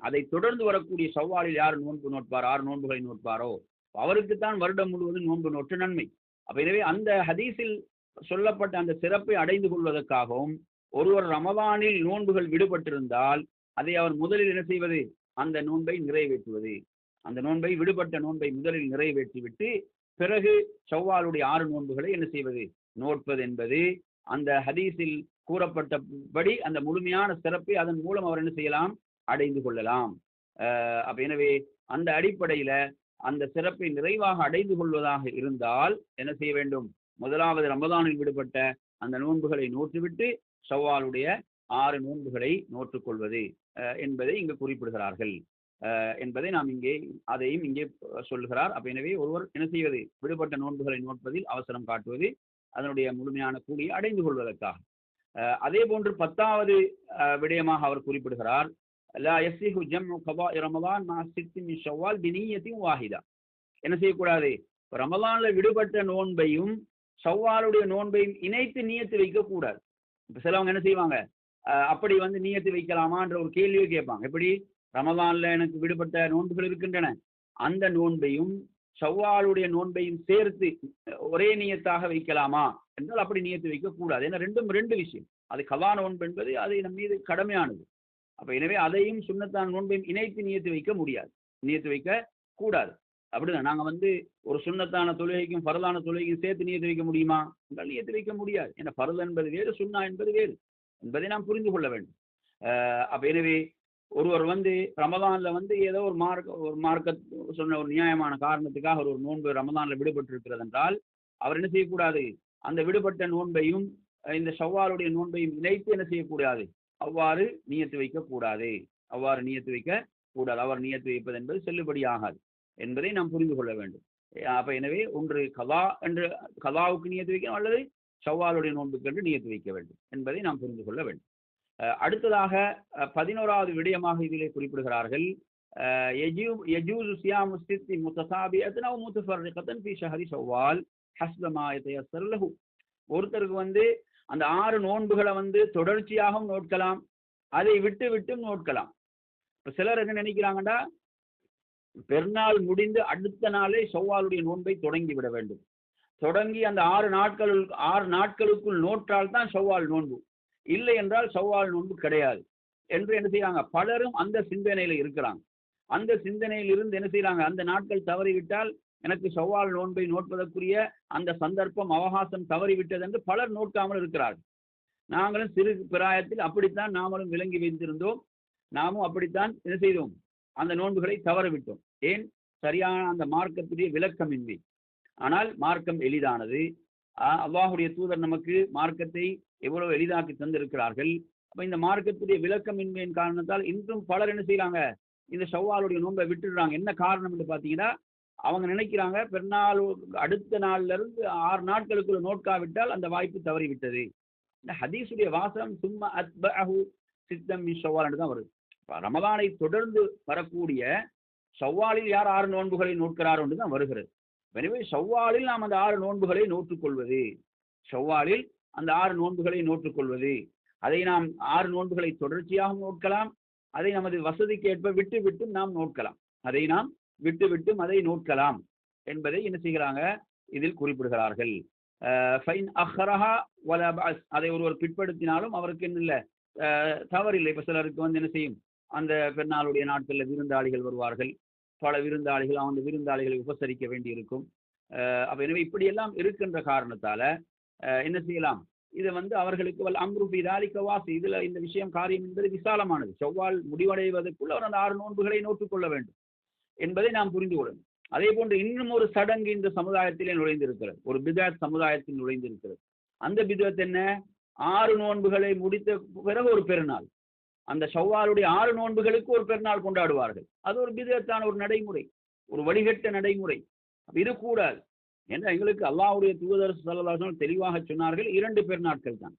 அதை தொடர்ந்து வரக்கூடிய ஷவ்வாலில் யார் நோன்பு நோட்பார், 6 நோன்புகளை நோட்பாரோ அவருக்குத்தான் வருடம் முழுவதும் நோன்பு நோற்று நன்மை. அப்ப எனவே அந்த ஹதீஸில் சொல்லப்பட்ட அந்த சிறப்பை அடைந்து கொள்வதற்காகவும் ஒருவர் ரமலானில் நோன்புகள் விடுபட்டிருந்தால் அதை அவர் முதலில் என்ன செய்வது, அந்த நோன்பை நிறைவேற்றுவது. அந்த நோன்பை, விடுபட்ட நோன்பை முதலில் நிறைவேற்றிவிட்டு பிறகு ஷவ்வாலுடைய 6 நோன்புகளை என்ன செய்வது, நோட்பது என்பது அந்த ஹதீஸில் கூறப்பட்டபடி அந்த முழுமையான சிறப்பை அதன் மூலம் அவர் என்ன செய்யலாம், அடைந்து கொள்ளலாம். அப்ப எனவே அந்த அடிப்படையில அந்த சிறப்பை நிறைவாக அடைந்து கொள்வதாக இருந்தால் என்ன செய்ய வேண்டும், முதலாவது ரமதானில் விடுபட்ட அந்த நோன்புகளை நோற்றுவிட்டு ஷவ்வாலுடைய 6 நோன்புகளை நோற்றுக்கொள்வது என்பதை இங்கு குறிப்பிடுகிறார்கள் என்பதை நாம் அதையும் இங்கே சொல்கிறார். அப்ப எனவே ஒருவர் என்ன செய்வது, விடுபட்ட நோன்புகளை நோட்பதில் அவசரம் காட்டுவது அதனுடைய முழுமையான கூலியை அடைந்து கொள்வதற்காக. அதே போன்று 10வது விடயமாக அவர் குறிப்பிடுகிறார், லா யஸிஹு ஜம்உ கதாஇ ரமலான் மஅ சித்தி மின் ஷவ்வால் பினிய்யத்தின் வாஹிதா. என்ன செய்யக்கூடாது? ரமலான்ல விடுபட்ட நோன்பையும் ஷவ்வாலுடைய நோன்பையும் இணைத்து நியத்து வைக்கக்கூடாது. இப்போ சிலவங்க என்ன செய்வாங்க, அப்படி நியத்து வைக்கலாமான்ற ஒரு கேள்வியை கேட்பாங்க. எப்படி, ரமலான்ல எனக்கு விடுபட்ட நோன்புகள் இருக்கின்றன, அந்த நோன்பையும் ஷவ்வாலுடைய நோன்பையும் சேர்த்து ஒரே நியத்தாக வைக்கலாமா என்றால் அப்படி நியத்து வைக்கக்கூடாது. ஏன்னா ரெண்டும் ரெண்டு விஷயம். அது கலா நோன்பு என்பது அது நம் மீது கடமையானது. அப்ப எனவே அதையும் சுன்னத்தான நோன்பையும் இணைத்து நியத்து வைக்க முடியாது, நியத்து வைக்க கூடாது. அப்படிதான் நாங்க ஒரு சுன்னத்தான தொழுகைக்கும் பரலான தொழுகைக்கும் சேர்த்து நியத்து வைக்க முடியுமா என்றால் நியத்து வைக்க முடியாது. ஏன்னா பரல் என்பது வேறு, சுன்னா என்பது வேறு என்பதை நாம் புரிந்து கொள்ள வேண்டும். அப்ப எனவே ஒருவர் ரமலான்ல ஏதோ ஒரு மார்க்க சொன்ன ஒரு நியாயமான காரணத்துக்காக ஒரு நோன்பு ரமலான்ல விடுபட்டு இருக்கிறது என்றால் அவர் என்ன செய்யக்கூடாது, அந்த விடுபட்ட நோன்பையும் இந்த ஷவ்வாலுடைய நோன்பையும் இணைத்து என்ன செய்யக்கூடாது, அவ்வாறு நியத்து வைக்க கூடாது. அவர் நியத்து வைப்பது என்பது செல்லுபடியாகாது என்பதை நாம் புரிந்து கொள்ள வேண்டும். அப்ப எனவே ஒன்று கலாவுக்கு நியத்து வைக்கணும், அல்லது ஷவ்வாலுடைய நோன்புக்கு என்று நியத்து வைக்க வேண்டும் என்பதை நாம் புரிந்து கொள்ள வேண்டும். அடுத்ததாக 11வது விடயமாக இதிலே குறிப்பிடுகிறார்கள், யஜூஸு சியாமு சித்தி முத்தசாபியத்தன் அவ் முத்தஃபர்ரிகத்தன் ஃபீ ஷஹரி ஷவ்வால் ஹஸ்ப மா யதயஸ்ஸர் லஹு. ஒருத்தருக்கு அந்த 6 நோன்புகளை தொடர்ச்சியாகவும் நோட்கலாம், அதை விட்டு விட்டும் நோட்கலாம். இப்ப சிலர் என்ன நினைக்கிறாங்கடா, பெருநாள் முடிந்து அடுத்த நாளே ஷவ்வாலுடைய நோன்பை தொடங்கி விட வேண்டும், தொடங்கி அந்த 6 நாட்களுக்குள் நோற்றால் தான் ஷவ்வால் நோன்பு, இல்லை என்றால் ஷவ்வால் நோன்பு கிடையாது என்று என்ன செய்யறாங்க. பலரும் அந்த சிந்தனையில இருக்கிறாங்க. அந்த சிந்தனையில் இருந்து என்ன செய்யறாங்க, அந்த நாட்கள் தவறிவிட்டால் எனக்கு ஷவ்வால் நோன்பை நோட்பதற்குரிய அந்த சந்தர்ப்பம் அவகாசம் தவறிவிட்டது என்று பலர் நோட்காமல் இருக்கிறார்கள். நாங்களும் சிறு பிராயத்தில் அப்படித்தான் நாமளும் விளங்கி வைத்திருந்தோம். நாமும் அப்படித்தான் என்ன செய்தோம், அந்த நோன்புகளை தவறவிட்டோம். ஏன், சரியான அந்த மார்க்கத்துடைய விளக்கமின்மை. ஆனால் மார்க்கம் எளிதானது. அல்லாஹுடைய தூதர் நமக்கு மார்க்கத்தை எவ்வளவு எளிதாக்கி தந்திருக்கிறார்கள். அப்ப இந்த மார்க்கத்துடைய விளக்கமின்மையின் காரணத்தால் இன்றும் பலர் என்ன செய்யறாங்க, இந்த ஷவ்வாலுடைய நோன்பை விட்டுடுறாங்க. என்ன காரணம் என்று பாத்தீங்கன்னா, அவங்க நினைக்கிறாங்க பெருநாள் அடுத்த நாள்ல இருந்து 6 நாட்களுக்குள்ள நோட்காவிட்டால் அந்த வாய்ப்பு தவறிவிட்டது. இந்த ஹதீஸுடைய வாசகம் சும்மா அத்பஅஹு சித்தம் மின் ஷவ்வால் என்று தான் வருது. ரமலானை தொடர்ந்து வரக்கூடிய ஷவ்வாலில் யார் 6 நோன்புகளை நோட்கிறாரோ என்று தான் வருகிறது. எனவே ஷவ்வாலில் நாம் அந்த 6 நோன்புகளை நோற்றுக்கொள்வது, ஷவ்வாலில் அந்த 6 நோன்புகளை நோற்றுக்கொள்வது, அதை நாம் 6 நோன்புகளை தொடர்ச்சியாக நோட்கலாம், அதை நமது வசதிக்கு ஏற்ப விட்டு விட்டும் நாம் நோட்கலாம், அதை நோட்கலாம் என்பதை என்ன செய்கிறாங்க, இதில் குறிப்பிடுகிறார்கள். அதை ஒருவர் பிற்படுத்தினாலும் அவருக்கு என்ன இல்லை, தவறில்லை. இப்ப சிலருக்கு என்ன செய்யும், அந்த பெருநாளுடைய நாட்களில் விருந்தாளிகள் வருவார்கள், பல விருந்தாளிகள், அந்த விருந்தாளிகளை உபசரிக்க வேண்டி இருக்கும். அப்ப எனவே இப்படியெல்லாம் இருக்கின்ற காரணத்தால என்ன செய்யலாம், இதை அவர்களுக்கு அம்ருபிதாலிக்கவாசி, இதுல இந்த விஷயம் காரியம் என்பது விசாலமானது. செவ்வால் முடிவடைவதற்குள் அவர் அந்த 6 நோன்புகளை நோற்றுக்கொள்ள வேண்டும் என்பதை நாம் புரிந்து கொள்ளணும். அதே போன்று இன்னும் ஒரு சடங்கு இந்த சமுதாயத்திலே நுழைந்திருக்கிறது, ஒரு பிதஅத் சமுதாயத்தில் நுழைந்திருக்கிறது. அந்த பிதஅத் என்ன, 6 நோன்புகளை முடித்த பிறகு ஒரு பெருநாள், அந்த ஷவ்வாலுடைய 6 நோன்புகளுக்கு ஒரு பெருநாள் கொண்டாடுவார்கள். அது ஒரு பிதஅத்தான ஒரு நடைமுறை, ஒரு வழிகட்ட நடைமுறை. இது கூடாது. ஏன்னா எங்களுக்கு அல்லாஹ்வுடைய தூதர் ஸல்லல்லாஹு அலைஹி வஸல்லம் தெளிவாக சொன்னார்கள், 2 பெருநாட்கள் தான்.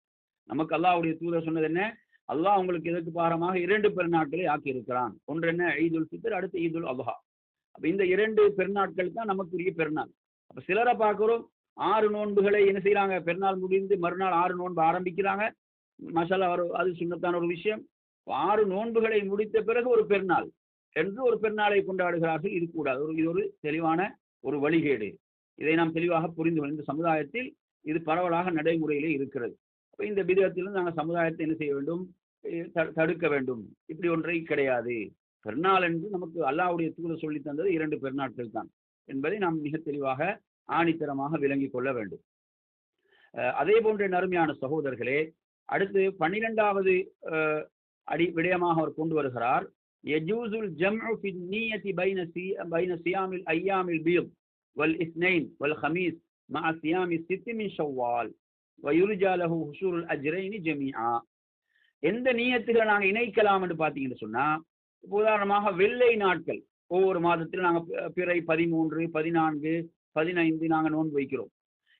நமக்கு அல்லாஹ்வுடைய தூதர் சொன்னது என்ன, அல்லாஹ் உங்களுக்கு இதற்கு பாரமாக 2 பெருநாட்களை ஆக்கி இருக்கிறான். ஒன்று என்ன, ஈதுல் ஃபித்ர், அடுத்து ஈதுல் அத்ஹா. அப்ப இந்த 2 பெருநாட்கள் தான் நமக்குரிய பெருநாள். அப்ப சிலரை பார்க்கிறோம் 6 நோன்புகளை என்ன செய்யறாங்க, பெருநாள் முடிந்து மறுநாள் 6 நோன்பு ஆரம்பிக்கிறாங்க. மசாலா அது சுன்னத்தான ஒரு விஷயம். 6 நோன்புகளை முடித்த பிறகு ஒரு பெருநாள் என்று ஒரு பெருநாளை கொண்டாடுகிறார்கள். இது கூடாது. இது ஒரு தெளிவான ஒரு வழிகேடு. இதை நாம் தெளிவாக புரிந்து கொள்ள, இந்த சமுதாயத்தில் இது பரவலாக நடைமுறையிலே இருக்கிறது. அப்ப இந்த பிதஅத்திலிருந்து நாங்கள் சமுதாயத்தை என்ன செய்ய வேண்டும், தடுக்க வேண்டும். இப்படி ஒன்றை கிடையாது. பெருநாள் என்று நமக்கு அல்லாஹ்வுடைய தூதர் சொல்லி தந்தது 2 பெருநாட்கள் தான் என்பதை நாம் மிக தெளிவாக ஆணித்தரமாக விளங்கிக் கொள்ள வேண்டும். அதே போன்ற நறுமையான சகோதரர்களே, அடுத்து 12வது விடயமாக அவர் கொண்டு வருகிறார், யஜூசுல் ஜம்உ ஃபி நிய்யதி பைன சியாமில் ஐயாமில் பீத் வல் இஸ்னைன் வல் ஹமீஸ் மஅ சியாமி சித்தி மின் ஷவ்வால் வயுர்ஜா லஹு ஹுசூருல் அஜ்ரைனி ஜமீஆ. எந்த நியத்துகளை நாங்கள் இணைக்கலாம் என்று பார்த்தீங்கன்னு சொன்னா, உதாரணமாக வெள்ளை நாட்கள், ஒவ்வொரு மாதத்திலும் நாங்கள் பிறை 13, 14, 15 நாங்கள் நோன்பு வைக்கிறோம்.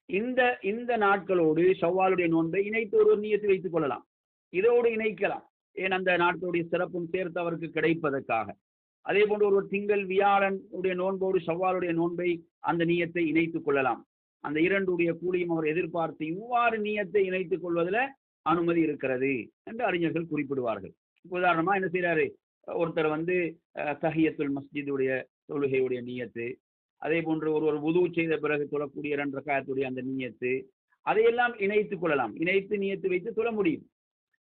இந்த இந்த நாட்களோடு ஷவ்வாலுடைய நோன்பை இணைத்து ஒரு நியத்து வைத்துக் கொள்ளலாம், இதோடு இணைக்கலாம். ஏன் அந்த நாட்களுடைய சிறப்பும் சேர்த்து அவருக்கு கிடைப்பதற்காக. அதே போன்று ஒரு திங்கள் வியாழன் உடைய நோன்போடு ஷவ்வாலுடைய நோன்பை அந்த நியத்தை இணைத்துக் கொள்ளலாம். அந்த இரண்டுடைய கூலியும் அவர் எதிர்பார்த்து இவ்வாறு நியத்தை இணைத்துக் கொள்வதில் அனுமதி இருக்கிறது என்று அறிஞர்கள் குறிப்பிடுவார்கள். உதாரணமா என்ன செய்யறாரு, ஒருத்தர் வந்து தஹியத்துல் மஸ்ஜிதுடைய தொழுகையுடைய நியத்து, அதே போன்று ஒரு வுது செய்த பிறகு தொழக்கூடிய 2 ரக்காயத்துடைய அந்த நியத்து, அதையெல்லாம் இணைத்துக் கொள்ளலாம். இணைத்து நியத்து வைத்து தொழ முடியும்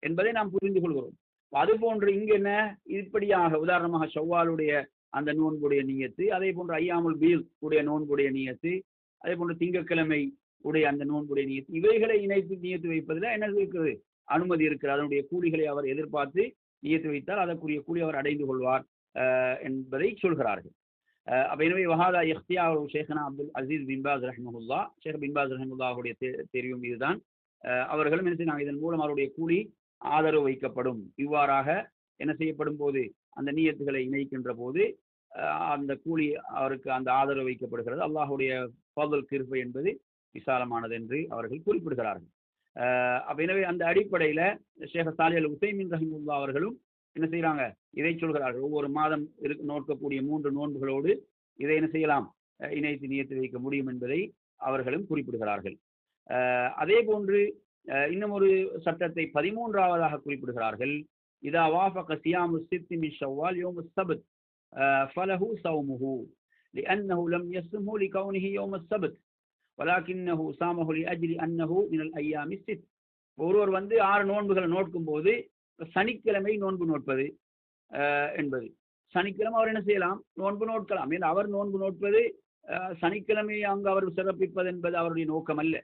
என்பதை நாம் புரிந்து கொள்கிறோம். அது போன்று இங்கு என்ன, இப்படியாக உதாரணமாக ஷவ்வாலுடைய அந்த நோன்புடைய நியத்து, அதே போன்று ஐயாமுல் பீல் உடைய நோன்புடைய நியத்து, அதே போன்று திங்கட்கிழமை உடைய அந்த நோன்புடைய நியத்து, இவைகளை இணைத்து நியத்து வைப்பதில் என்ன இருக்குது, அனுமதி இருக்கிறது. அதனுடைய கூலிகளை அவர் எதிர்பார்த்து நியத்து வைத்தால் அதற்குரிய கூலி அவர் அடைந்து கொள்வார் என்பதை சொல்கிறார்கள். எனவே வஹாதா இஹ்தியார் ஷேഖனா அப்துல் அசீஸ் பின் பாஸ் ரஹ்மஹுல்லா, ஷேக் பின் பாஸ் ரஹ்மஹுல்லாஹுடைய தெரியும் இதுதான். அவர்களும் என்ன செய்யறாங்க, இதன் மூலம் அவருடைய கூலி ஆதரவு வைக்கப்படும். இவ்வாறாக என்ன செய்யப்படும் போது, அந்த நியத்துகளை இணைக்கின்ற போது அந்த கூலி அவருக்கு அந்த ஆதரவு வைக்கப்படுகிறது. அல்லாஹுடைய ஃபضல் கிருபை என்பது விசாலமானது என்று அவர்கள் குறிப்பிடுகிறார்கள். எனவே அந்த அடிப்படையில ஷேக் சாலிஹ் அல் உஸைமீன் ரஹிமஹுல்லா அவர்களும் என்ன செய்யறாங்க, இதை சொல்கிறார்கள். ஒவ்வொரு மாதம் நோக்கக்கூடிய 3 நோன்புகளோடு இதை என்ன செய்யலாம், இணைத்து நியத்து வைக்க முடியும் என்பதை அவர்களும் குறிப்பிடுகிறார்கள். அதே போன்று இன்னும் ஒரு சட்டத்தை 13ஆவதாக குறிப்பிடுகிறார்கள். இதா வாஃபக சியாமு சித்தி மின் ஷவ்வால் யௌம் அஸ்-சப்த் ஃபலஹு ஸௌமுஹு لأنه لم يصمه لكونه يوم السبت ولكنه صامه لأجل أنه من الأيام الست. ஒருவர் வந்து 6 நோன்புகளை நோக்கும் போது சனிக்கிழமை நோன்பு நோட்பது என்பது, சனிக்கிழமை அவர் என்ன செய்யலாம், நோன்பு நோட்கலாம். ஏன்னா அவர் நோன்பு நோட்பது சனிக்கிழமை அங்கு அவர் சிறப்பிப்பது என்பது அவருடைய நோக்கம் அல்ல.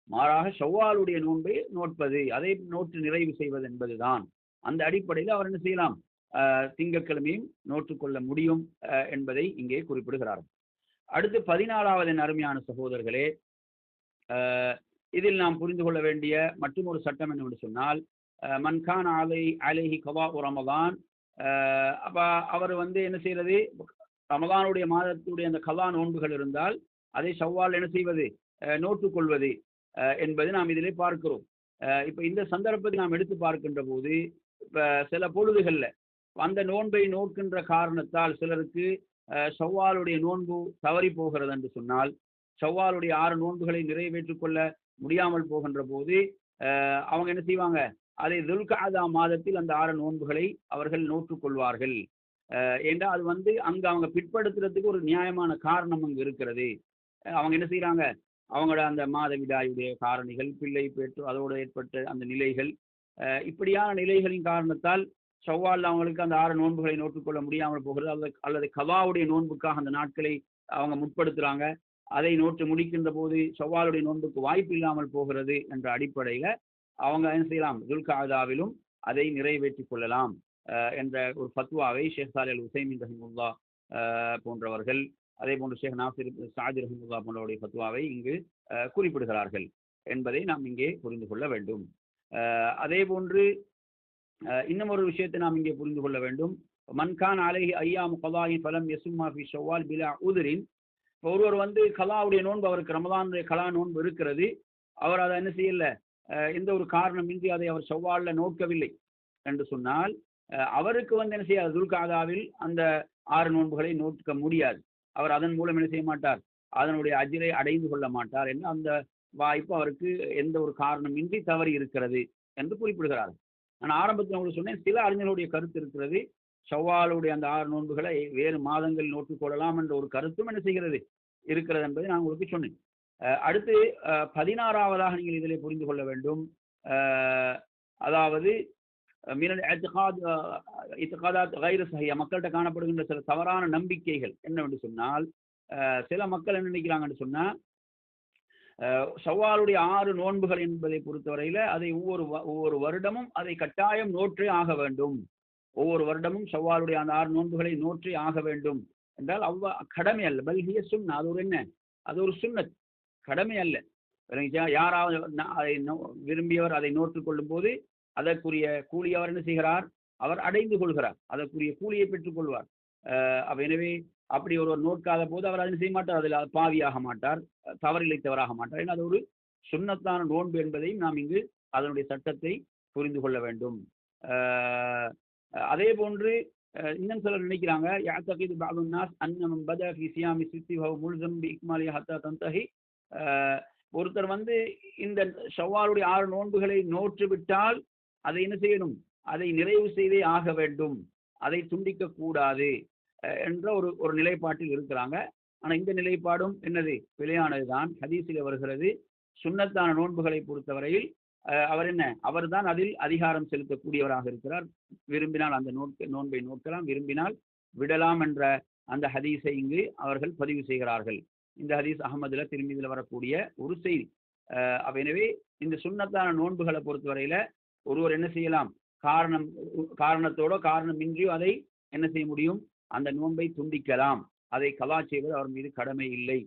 மாறாக ஷவ்வாலுடைய நோன்பை நோட்பது, அதை நோட்டு நிறைவு செய்வது என்பதுதான். அந்த அடிப்படையில் அவர் என்ன செய்யலாம், திங்கட்கிழமையும் நோற்றுக்கொள்ள முடியும் என்பதை இங்கே குறிப்பிடுகிறார்கள். அடுத்து 14வது அருமையான சகோதரர்களே, இதில் நாம் புரிந்து கொள்ள வேண்டிய மற்றும் ஒரு சட்டம் என்னவென்று சொன்னால், மன்கான் அலைஹி கவாஉ ரமதான், அப்ப அவர் வந்து என்ன செய்யறது, ரமதானுடைய மாதத்துடைய அந்த கலா நோன்புகள் இருந்தால் அதை ஷவ்வால் என்ன செய்வது, நோட்டுக்கொள்வது என்பது நாம் இதிலே பார்க்கிறோம். இப்ப இந்த சந்தர்ப்பத்தை நாம் எடுத்து பார்க்கின்ற போது, இப்ப சில பொழுதுகள்ல அந்த நோன்பை நோக்கின்ற காரணத்தால் சிலருக்கு ஷவ்வாலுடைய நோன்பு தவறி போகிறது என்று சொன்னால், ஷவ்வாலுடைய 6 நோன்புகளை நிறைவேற்றிக் கொள்ள முடியாமல் போகின்ற போது அவங்க என்ன செய்வாங்க, அதை துல்கஅதா மாதத்தில் அந்த 6 நோன்புகளை அவர்கள் நோற்றுக்கொள்வார்கள். என்றால் அது வந்து அங்க அவங்க பிற்படுத்துறதுக்கு ஒரு நியாயமான காரணம் அங்கு இருக்கிறது. அவங்க என்ன செய்யறாங்க, அவங்களோட அந்த மாதவிடாயுடைய காரணிகள், பிள்ளை பெற்று அதோடு ஏற்பட்ட அந்த நிலைகள், இப்படியான நிலைகளின் காரணத்தால் ஷவ்வால் அவங்களுக்கு அந்த 6 நோன்புகளை நோட்டுக்கொள்ள முடியாமல் போகிறது. அல்லது கவாவுடைய நோன்புக்காக அந்த நாட்களை அவங்க முற்படுத்துறாங்க, அதை நோட்டு முடிக்கின்ற போது ஷவ்வாலுடைய நோன்புக்கு வாய்ப்பு இல்லாமல் போகிறது என்ற அடிப்படையில அவங்க என்ன செய்யலாம், துல்கஅதாவிலும் அதை நிறைவேற்றிக் கொள்ளலாம் என்ற ஒரு ஃபத்வாவை ஷேக் சாலிஹ் அல் உஸைமீன் ரஹிமஹுல்லா போன்றவர்கள், அதே போன்று ஷேக் நாசிர் சாஜி ரஹிமஹுல்லா போன்றவருடைய ஃபத்வாவை இங்கு குறிப்பிடுகிறார்கள் என்பதை நாம் இங்கே புரிந்து கொள்ள வேண்டும். அதே போன்று இன்னும் ஒரு விஷயத்தை நாம் இங்கே புரிந்து கொள்ள வேண்டும். மன்கான் அலைஹி ஐயாமு கலாயின் ஃபலம் யசும்மா ஃபி ஷவ்வால் பிலா உதுரின், ஒருவர் வந்து கலாவுடைய நோன்பு, அவருக்கு ரமதானுடைய கலா நோன்பு இருக்கிறது, அவர் அதை என்ன செய்யல, எந்த ஒரு காரணமின்றி அதை அவர் ஷவ்வால்ல நோக்கவில்லை என்று சொன்னால், அவருக்கு வந்து என்ன செய்யாது, துல்கஅதாவில் அந்த 6 நோன்புகளை நோக்க முடியாது. அவர் அதன் மூலம் என்ன செய்ய மாட்டார், அதனுடைய அஜ்ரை அடைந்து கொள்ள மாட்டார் என்று அந்த வாய்ப்பு அவருக்கு எந்த ஒரு காரணமின்றி தவறி இருக்கிறது என்று குறிப்பிடுகிறார்கள். நான் ஆரம்பத்தில் உங்களுக்கு சொன்னேன், சில அறிஞர்களுடைய கருத்து இருக்கிறது, ஷவ்வாலுடைய அந்த 6 நோன்புகளை வேறு மாதங்கள் நோட்டுக் கொள்ளலாம் என்ற ஒரு கருத்தும் என்ன செய்கிறது, இருக்கிறது என்பதை நான் உங்களுக்கு சொன்னேன். அடுத்து 16ஆவதாக நீங்கள் இதிலே புரிந்து கொள்ள வேண்டும். அதாவது இத்காதாத் கைரு சஹிஹா, மக்கள்கிட்ட காணப்படுகின்ற சில தவறான நம்பிக்கைகள் என்னவென்று சொன்னால், சில மக்கள் என்ன நினைக்கிறாங்கன்னு சொன்னா, ஷவ்வாலுடைய 6 நோன்புகள் என்பதை பொறுத்தவரையில அதை ஒவ்வொரு வருடமும் அதை கட்டாயம் நோற்றே ஆக வேண்டும். ஒவ்வொரு வருடமும் ஷவ்வாலுடைய அந்த 6 நோன்புகளை நோற்றே ஆக வேண்டும் என்றால் கடமை அல்ல. பல்கிய சுன்னா, அது ஒரு என்ன, அது ஒரு சுன்னத், கடமை அல்ல. யாராவது அதை விரும்பியவர் அதை நோற்றுக் கொள்ளும் போது அதற்குரிய கூலி அவர் என்ன செய்கிறார், அவர் அடைந்து கொள்கிறார், அதற்குரிய கூலியை பெற்றுக் கொள்வார். எனவே அப்படி ஒருவர் நோக்காத போது அவர் அதை செய்ய மாட்டார், அதில் பாவியாக மாட்டார், தவறிழைத்தவராக மாட்டார். ஏன்னா அது ஒரு சுன்னத்தான நோன்பு என்பதையும் நாம் இங்கு அதனுடைய சட்டத்தை புரிந்து கொள்ள வேண்டும். அதே போன்று இன்னும் சிலர் நினைக்கிறாங்க, யாத்தகிது பஅது நாஸ் அன்ன மன் பதா ஃபீ சியாமி சித்தி ஃபஹுவ முல்ஸம் பிஇக்மாலிஹி ஹத்தா தன்தஹி. ஒருத்தர் இந்த ஷவ்வாலுடைய 6 நோன்புகளை நோற்று விட்டால் அதை என்ன செய்யணும், அதை நிறைவு செய்தே ஆக வேண்டும், அதை துண்டிக்க கூடாது என்ற ஒரு நிலைப்பாட்டில் இருக்கிறாங்க. ஆனா இந்த நிலைப்பாடும் என்னது, பிழையானதுதான். ஹதீஸில் வருகிறது, சுன்னத்தான நோன்புகளை பொறுத்தவரையில் அவர் தான் அதில் அதிகாரம் செலுத்தக்கூடியவராக இருக்கிறார். விரும்பினால் அந்த நோன்பை நோக்கலாம், விரும்பினால் விடலாம் என்ற அந்த ஹதீஸை இங்கு அவர்கள் பதிவு செய்கிறார்கள். இந்த ஹதீஸ் அஹ்மதுல திருமீதுல வரக்கூடிய ஒரு செய்தி. எனவே இந்த சுன்னத்தான நோன்புகளை பொறுத்தவரையில ஒருவர் என்ன செய்யலாம், காரணத்தோட காரணமின்றியோ அதை என்ன செய்ய முடியும், அந்த நோன்பை துண்டிக்கலாம். அதை கலா செய்வது அவர் மீது கடமை இல்லை.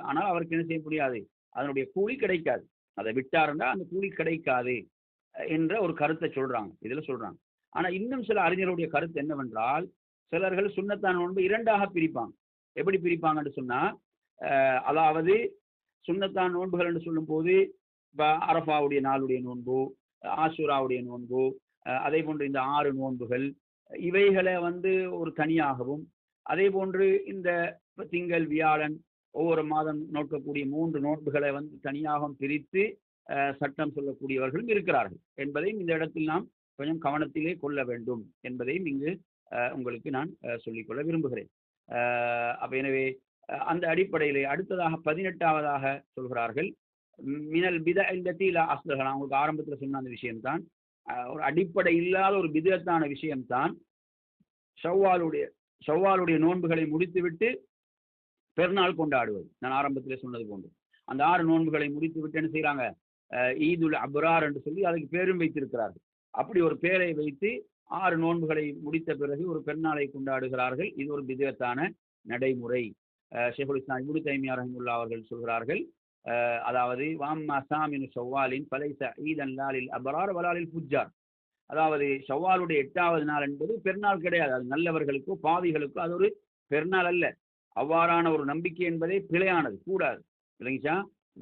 ஆனால் அவருக்கு என்ன செய்ய முடியாது, அதனுடைய கூலி கிடைக்காது. அதை விட்டாருன்னா அந்த கூலி கிடைக்காது என்ற ஒரு கருத்தை சொல்றாங்க, இதுல சொல்றாங்க. ஆனா இன்னும் சில அறிஞர்களுடைய கருத்து என்னவென்றால், சிலர்கள் சுன்னத்தான நோன்பு 2ஆக பிரிப்பாங்க. எப்படி பிரிப்பாங்கன்னு சொன்னா, அதாவது சுன்னத்தான நோன்புகள் என்று சொல்லும் போது அரஃபாவுடைய நாளுடைய நோன்பு, ஆஷூராவுடைய நோன்பு, அதே போன்று இந்த 6 நோன்புகள், இவைகளை ஒரு தனியாகவும், அதே போன்று இந்த திங்கள் வியாழன் ஒவ்வொரு மாதம் நோக்கக்கூடிய 3 நோன்புகளை தனியாகவும் பிரித்து சட்டம் சொல்லக்கூடியவர்களும் இருக்கிறார்கள் என்பதையும் இந்த இடத்தில் நாம் கொஞ்சம் கவனத்திலே கொள்ள வேண்டும் என்பதையும் இங்கு உங்களுக்கு நான் சொல்லிக்கொள்ள விரும்புகிறேன். எனவே அந்த அடிப்படையிலே அடுத்ததாக 18ஆவதாக சொல்கிறார்கள், மினல் பிதஅ அல்லதி லா அஸ்லஹ. நான் உங்களுக்கு ஆரம்பத்தில் சொன்ன அந்த விஷயம்தான், ஒரு அடிப்படை இல்லாத ஒரு பிதஅத்தான விஷயம்தான் ஷவ்வாலுடைய நோன்புகளை முடித்துவிட்டு பெருநாள் கொண்டாடுவது. நான் ஆரம்பத்திலே சொன்னது போன்று அந்த 6 நோன்புகளை முடித்து விட்டு என்ன செய்யறாங்க, ஈதுல் அப்ரார் என்று சொல்லி அதுக்கு பேரும் வைத்திருக்கிறார்கள். அப்படி ஒரு பேரை வைத்து 6 நோன்புகளை முடித்த பிறகு ஒரு பெருநாளை கொண்டாடுகிறார்கள். இது ஒரு பிதஅத்தான நடைமுறை. ஷேகுல் இஸ்லாம் இப்னு தைமிய்யா ரஹிமஹுல்லாஹ் அவர்கள் சொல்கிறார்கள், அதாவது வஅம்மா சாமினு ஷவ்வாலின் ஃபலைஸ ஈதன் லா லில் அப்ரார் வலா லில் ஃபுஜ்ஜார். அதாவது ஷவ்வாலுடைய 8வது நாள் என்பது பெருநாள் கிடையாது, அது நல்லவர்களுக்கோ பாவிகளுக்கோ அது ஒரு பெருநாள் அல்ல. அவ்வாறான ஒரு நம்பிக்கை என்பதே பிழையானது, கூடாது. இல்லைங்கச்சா?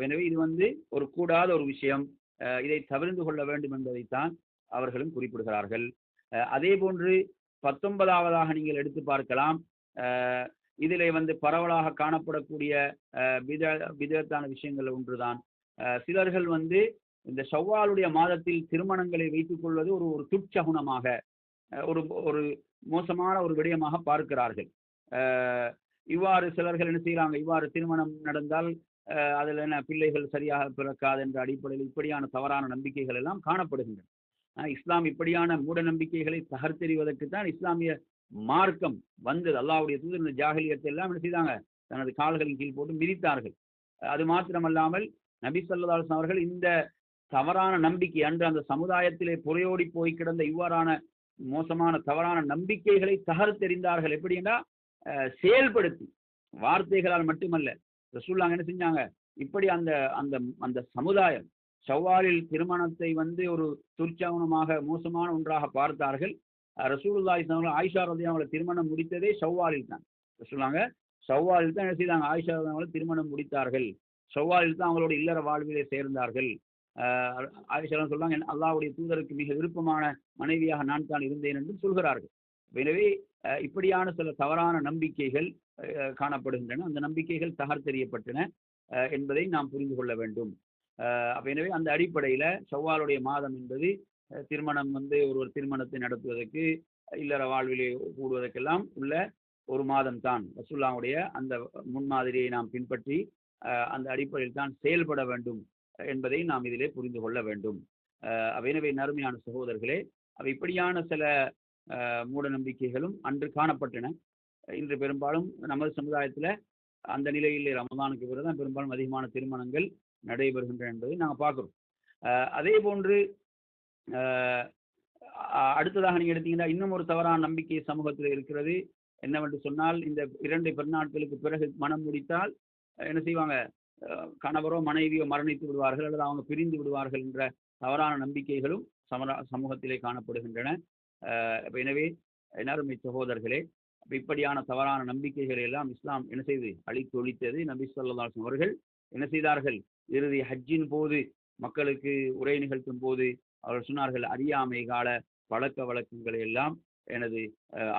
எனவே இது ஒரு கூடாத ஒரு விஷயம், இதை தவிர்த்து கொள்ள வேண்டும் என்பதைத்தான் அவர்களும் குறிப்பிடுகிறார்கள். அதே போன்று 19ஆவதாக நீங்கள் எடுத்து பார்க்கலாம், இதிலே பரவலாக காணப்படக்கூடிய பிதஅத்தான விஷயங்கள் ஒன்றுதான், சிலர்கள் இந்த ஷவ்வாலுடைய மாதத்தில் திருமணங்களை வைத்துக் கொள்வது ஒரு துட்சகுணமாக, ஒரு மோசமான ஒரு விடயமாக பார்க்கிறார்கள். இவ்வாறு சிலர்கள் என்ன செய்யறாங்க, இவ்வாறு திருமணம் நடந்தால் அதில் என்ன பிள்ளைகள் சரியாக பிறக்காது என்ற அடிப்படையில் இப்படியான தவறான நம்பிக்கைகள் எல்லாம் காணப்படுகின்றன. இஸ்லாம் இப்படியான மூட நம்பிக்கைகளை தகர்த்தெறிவதற்கு தான் இஸ்லாமிய மார்க்கம் வந்தது. அல்லாஹ்வுடைய தூதர் இந்த ஜாஹிலியத்தை எல்லாம் என்ன செய்தாங்க, தனது கால்களின் கீழ் போட்டு மிதித்தார்கள். அது மாத்திரமல்லாமல் நபி ஸல்லல்லாஹு அலைஹி வஸல்லம் அவர்கள் இந்த தவறான நம்பிக்கை, அன்று அந்த சமுதாயத்திலே புரையோடி போய் கிடந்த இவ்வாறான மோசமான தவறான நம்பிக்கைகளை தகர்த்தெறிந்தார்கள். எப்படின்னா செயல்படுத்தி, வார்த்தைகளால் மட்டுமல்ல. ரசூலுல்லாஹ் என்ன செஞ்சாங்க, இப்படி அந்த அந்த அந்த சமுதாயம் ஷவ்வாலில் திருமணத்தை ஒரு துர்ச்சகுணமாக மோசமான ஒன்றாக பார்த்தார்கள். ரசூலுல்லாஹி ஸல்லல்லாஹு அலைஹி வஸல்லம் ஆயிஷா ரலியல்லாஹு அன்ஹா திருமணம் முடித்ததே ஷவ்வாலில் தான். ரசூலுல்லாஹ் ஷவ்வாலில் தான் என்ன செய்தாங்க, ஆயிஷா ரலியல்லாஹு அன்ஹா திருமணம் முடித்தார்கள். ஷவ்வாலில் தான் அவங்களோட இல்லற வாழ்விலே சேர்ந்தார்கள். ஆயிஷா சொல்றாங்க, அல்லாஹ்வுடைய தூதருக்கு மிக விருப்பமான மனைவியாக நான் தான் இருந்தேன் என்று சொல்கிறார்கள். எனவே இப்படியான சில தவறான நம்பிக்கைகள் காணப்படுகின்றன. அந்த நம்பிக்கைகள் தகர்த்தெறியப்பட்டன என்பதை நாம் புரிந்து கொள்ள வேண்டும். எனவே அந்த அடிப்படையில ஷவ்வாலுடைய மாதம் என்பது திருமணம் ஒருவர் திருமணத்தை நடத்துவதற்கு, இல்லற வாழ்விலே கூடுவதற்கெல்லாம் உள்ள ஒரு மாதம் தான். ரசூலுல்லாஹ்வுடைய அந்த முன்மாதிரியை நாம் பின்பற்றி அந்த அடிப்படையில் தான் செயல்பட வேண்டும் என்பதை நாம் இதிலே புரிந்து கொள்ள வேண்டும். எனவே நறுமையான சகோதரர்களே, இப்படியான சில மூட நம்பிக்கைகளும் அன்று காணப்பட்டன. இன்று பெரும்பாலும் நமது சமுதாயத்தில் அந்த நிலையில் ரமதானுக்கு பிறகுதான் பெரும்பாலும் அதிகமான திருமணங்கள் நடைபெறுகின்றன என்பதை நாங்கள் பார்க்கிறோம். அதே போன்று அடுத்ததாக நீங்க எடுத்தீங்கன்னா இன்னும் ஒரு தவறான நம்பிக்கை சமூகத்தில் இருக்கிறது. என்னவென்று சொன்னால், இந்த 2 பெருநாட்களுக்கு பிறகு மனம் முடித்தால் என்ன செய்வாங்க, கணவரோ மனைவியோ மரணித்து விடுவார்கள் அல்லது அவங்க பிரிந்து விடுவார்கள் என்ற தவறான நம்பிக்கைகளும் சமூகத்திலே காணப்படுகின்றன. எனவே அருமை சகோதரர்களே, இப்படியான தவறான நம்பிக்கைகளை எல்லாம் இஸ்லாம் என்ன செய்து அழித்தொழித்தது. நபி ஸல்லல்லாஹு அலைஹி வஸல்லம் அவர்கள் என்ன செய்தார்கள்? இறுதி ஹஜ்ஜின் போது மக்களுக்கு உரை நிகழ்த்தும் போது அவர்கள் சொன்னார்கள், அறியாமை கால பழக்க வழக்கங்களை எல்லாம் எனது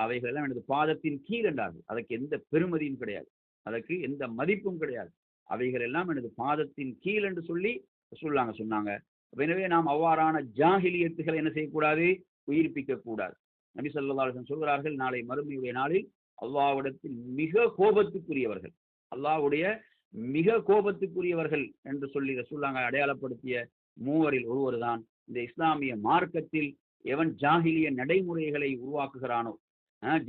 அவைகள் எல்லாம் எனது பாதத்தின் கீழ் என்றார்கள். அதற்கு எந்த பெருமதியும் கிடையாது, அதற்கு எந்த மதிப்பும் கிடையாது. அவைகள் எல்லாம் எனது பாதத்தின் கீழ் என்று சொல்லி சொன்னாங்க. எனவே நாம் அவ்வாறான ஜாஹிலியத்துகளை என்ன செய்யக்கூடாது? உயிர்ப்பிக்க கூடாது. நபி ஸல்லல்லாஹு அலைஹி வஸல்லம் சொல்கிறார்கள், நாளை மறுமையுடைய நாளில் அல்லாஹ்விடத்தில் மிக கோபத்துக்குரியவர்கள், அல்லாஹ்வுடைய மிக கோபத்துக்குரியவர்கள் என்று சொல்லி ரசூலுல்லாஹ் அடையாளப்படுத்திய மூவரில் ஒருவர் தான் இந்த இஸ்லாமிய மார்க்கத்தில் எவன் ஜாஹிலிய நடைமுறைகளை உருவாக்குகிறானோ,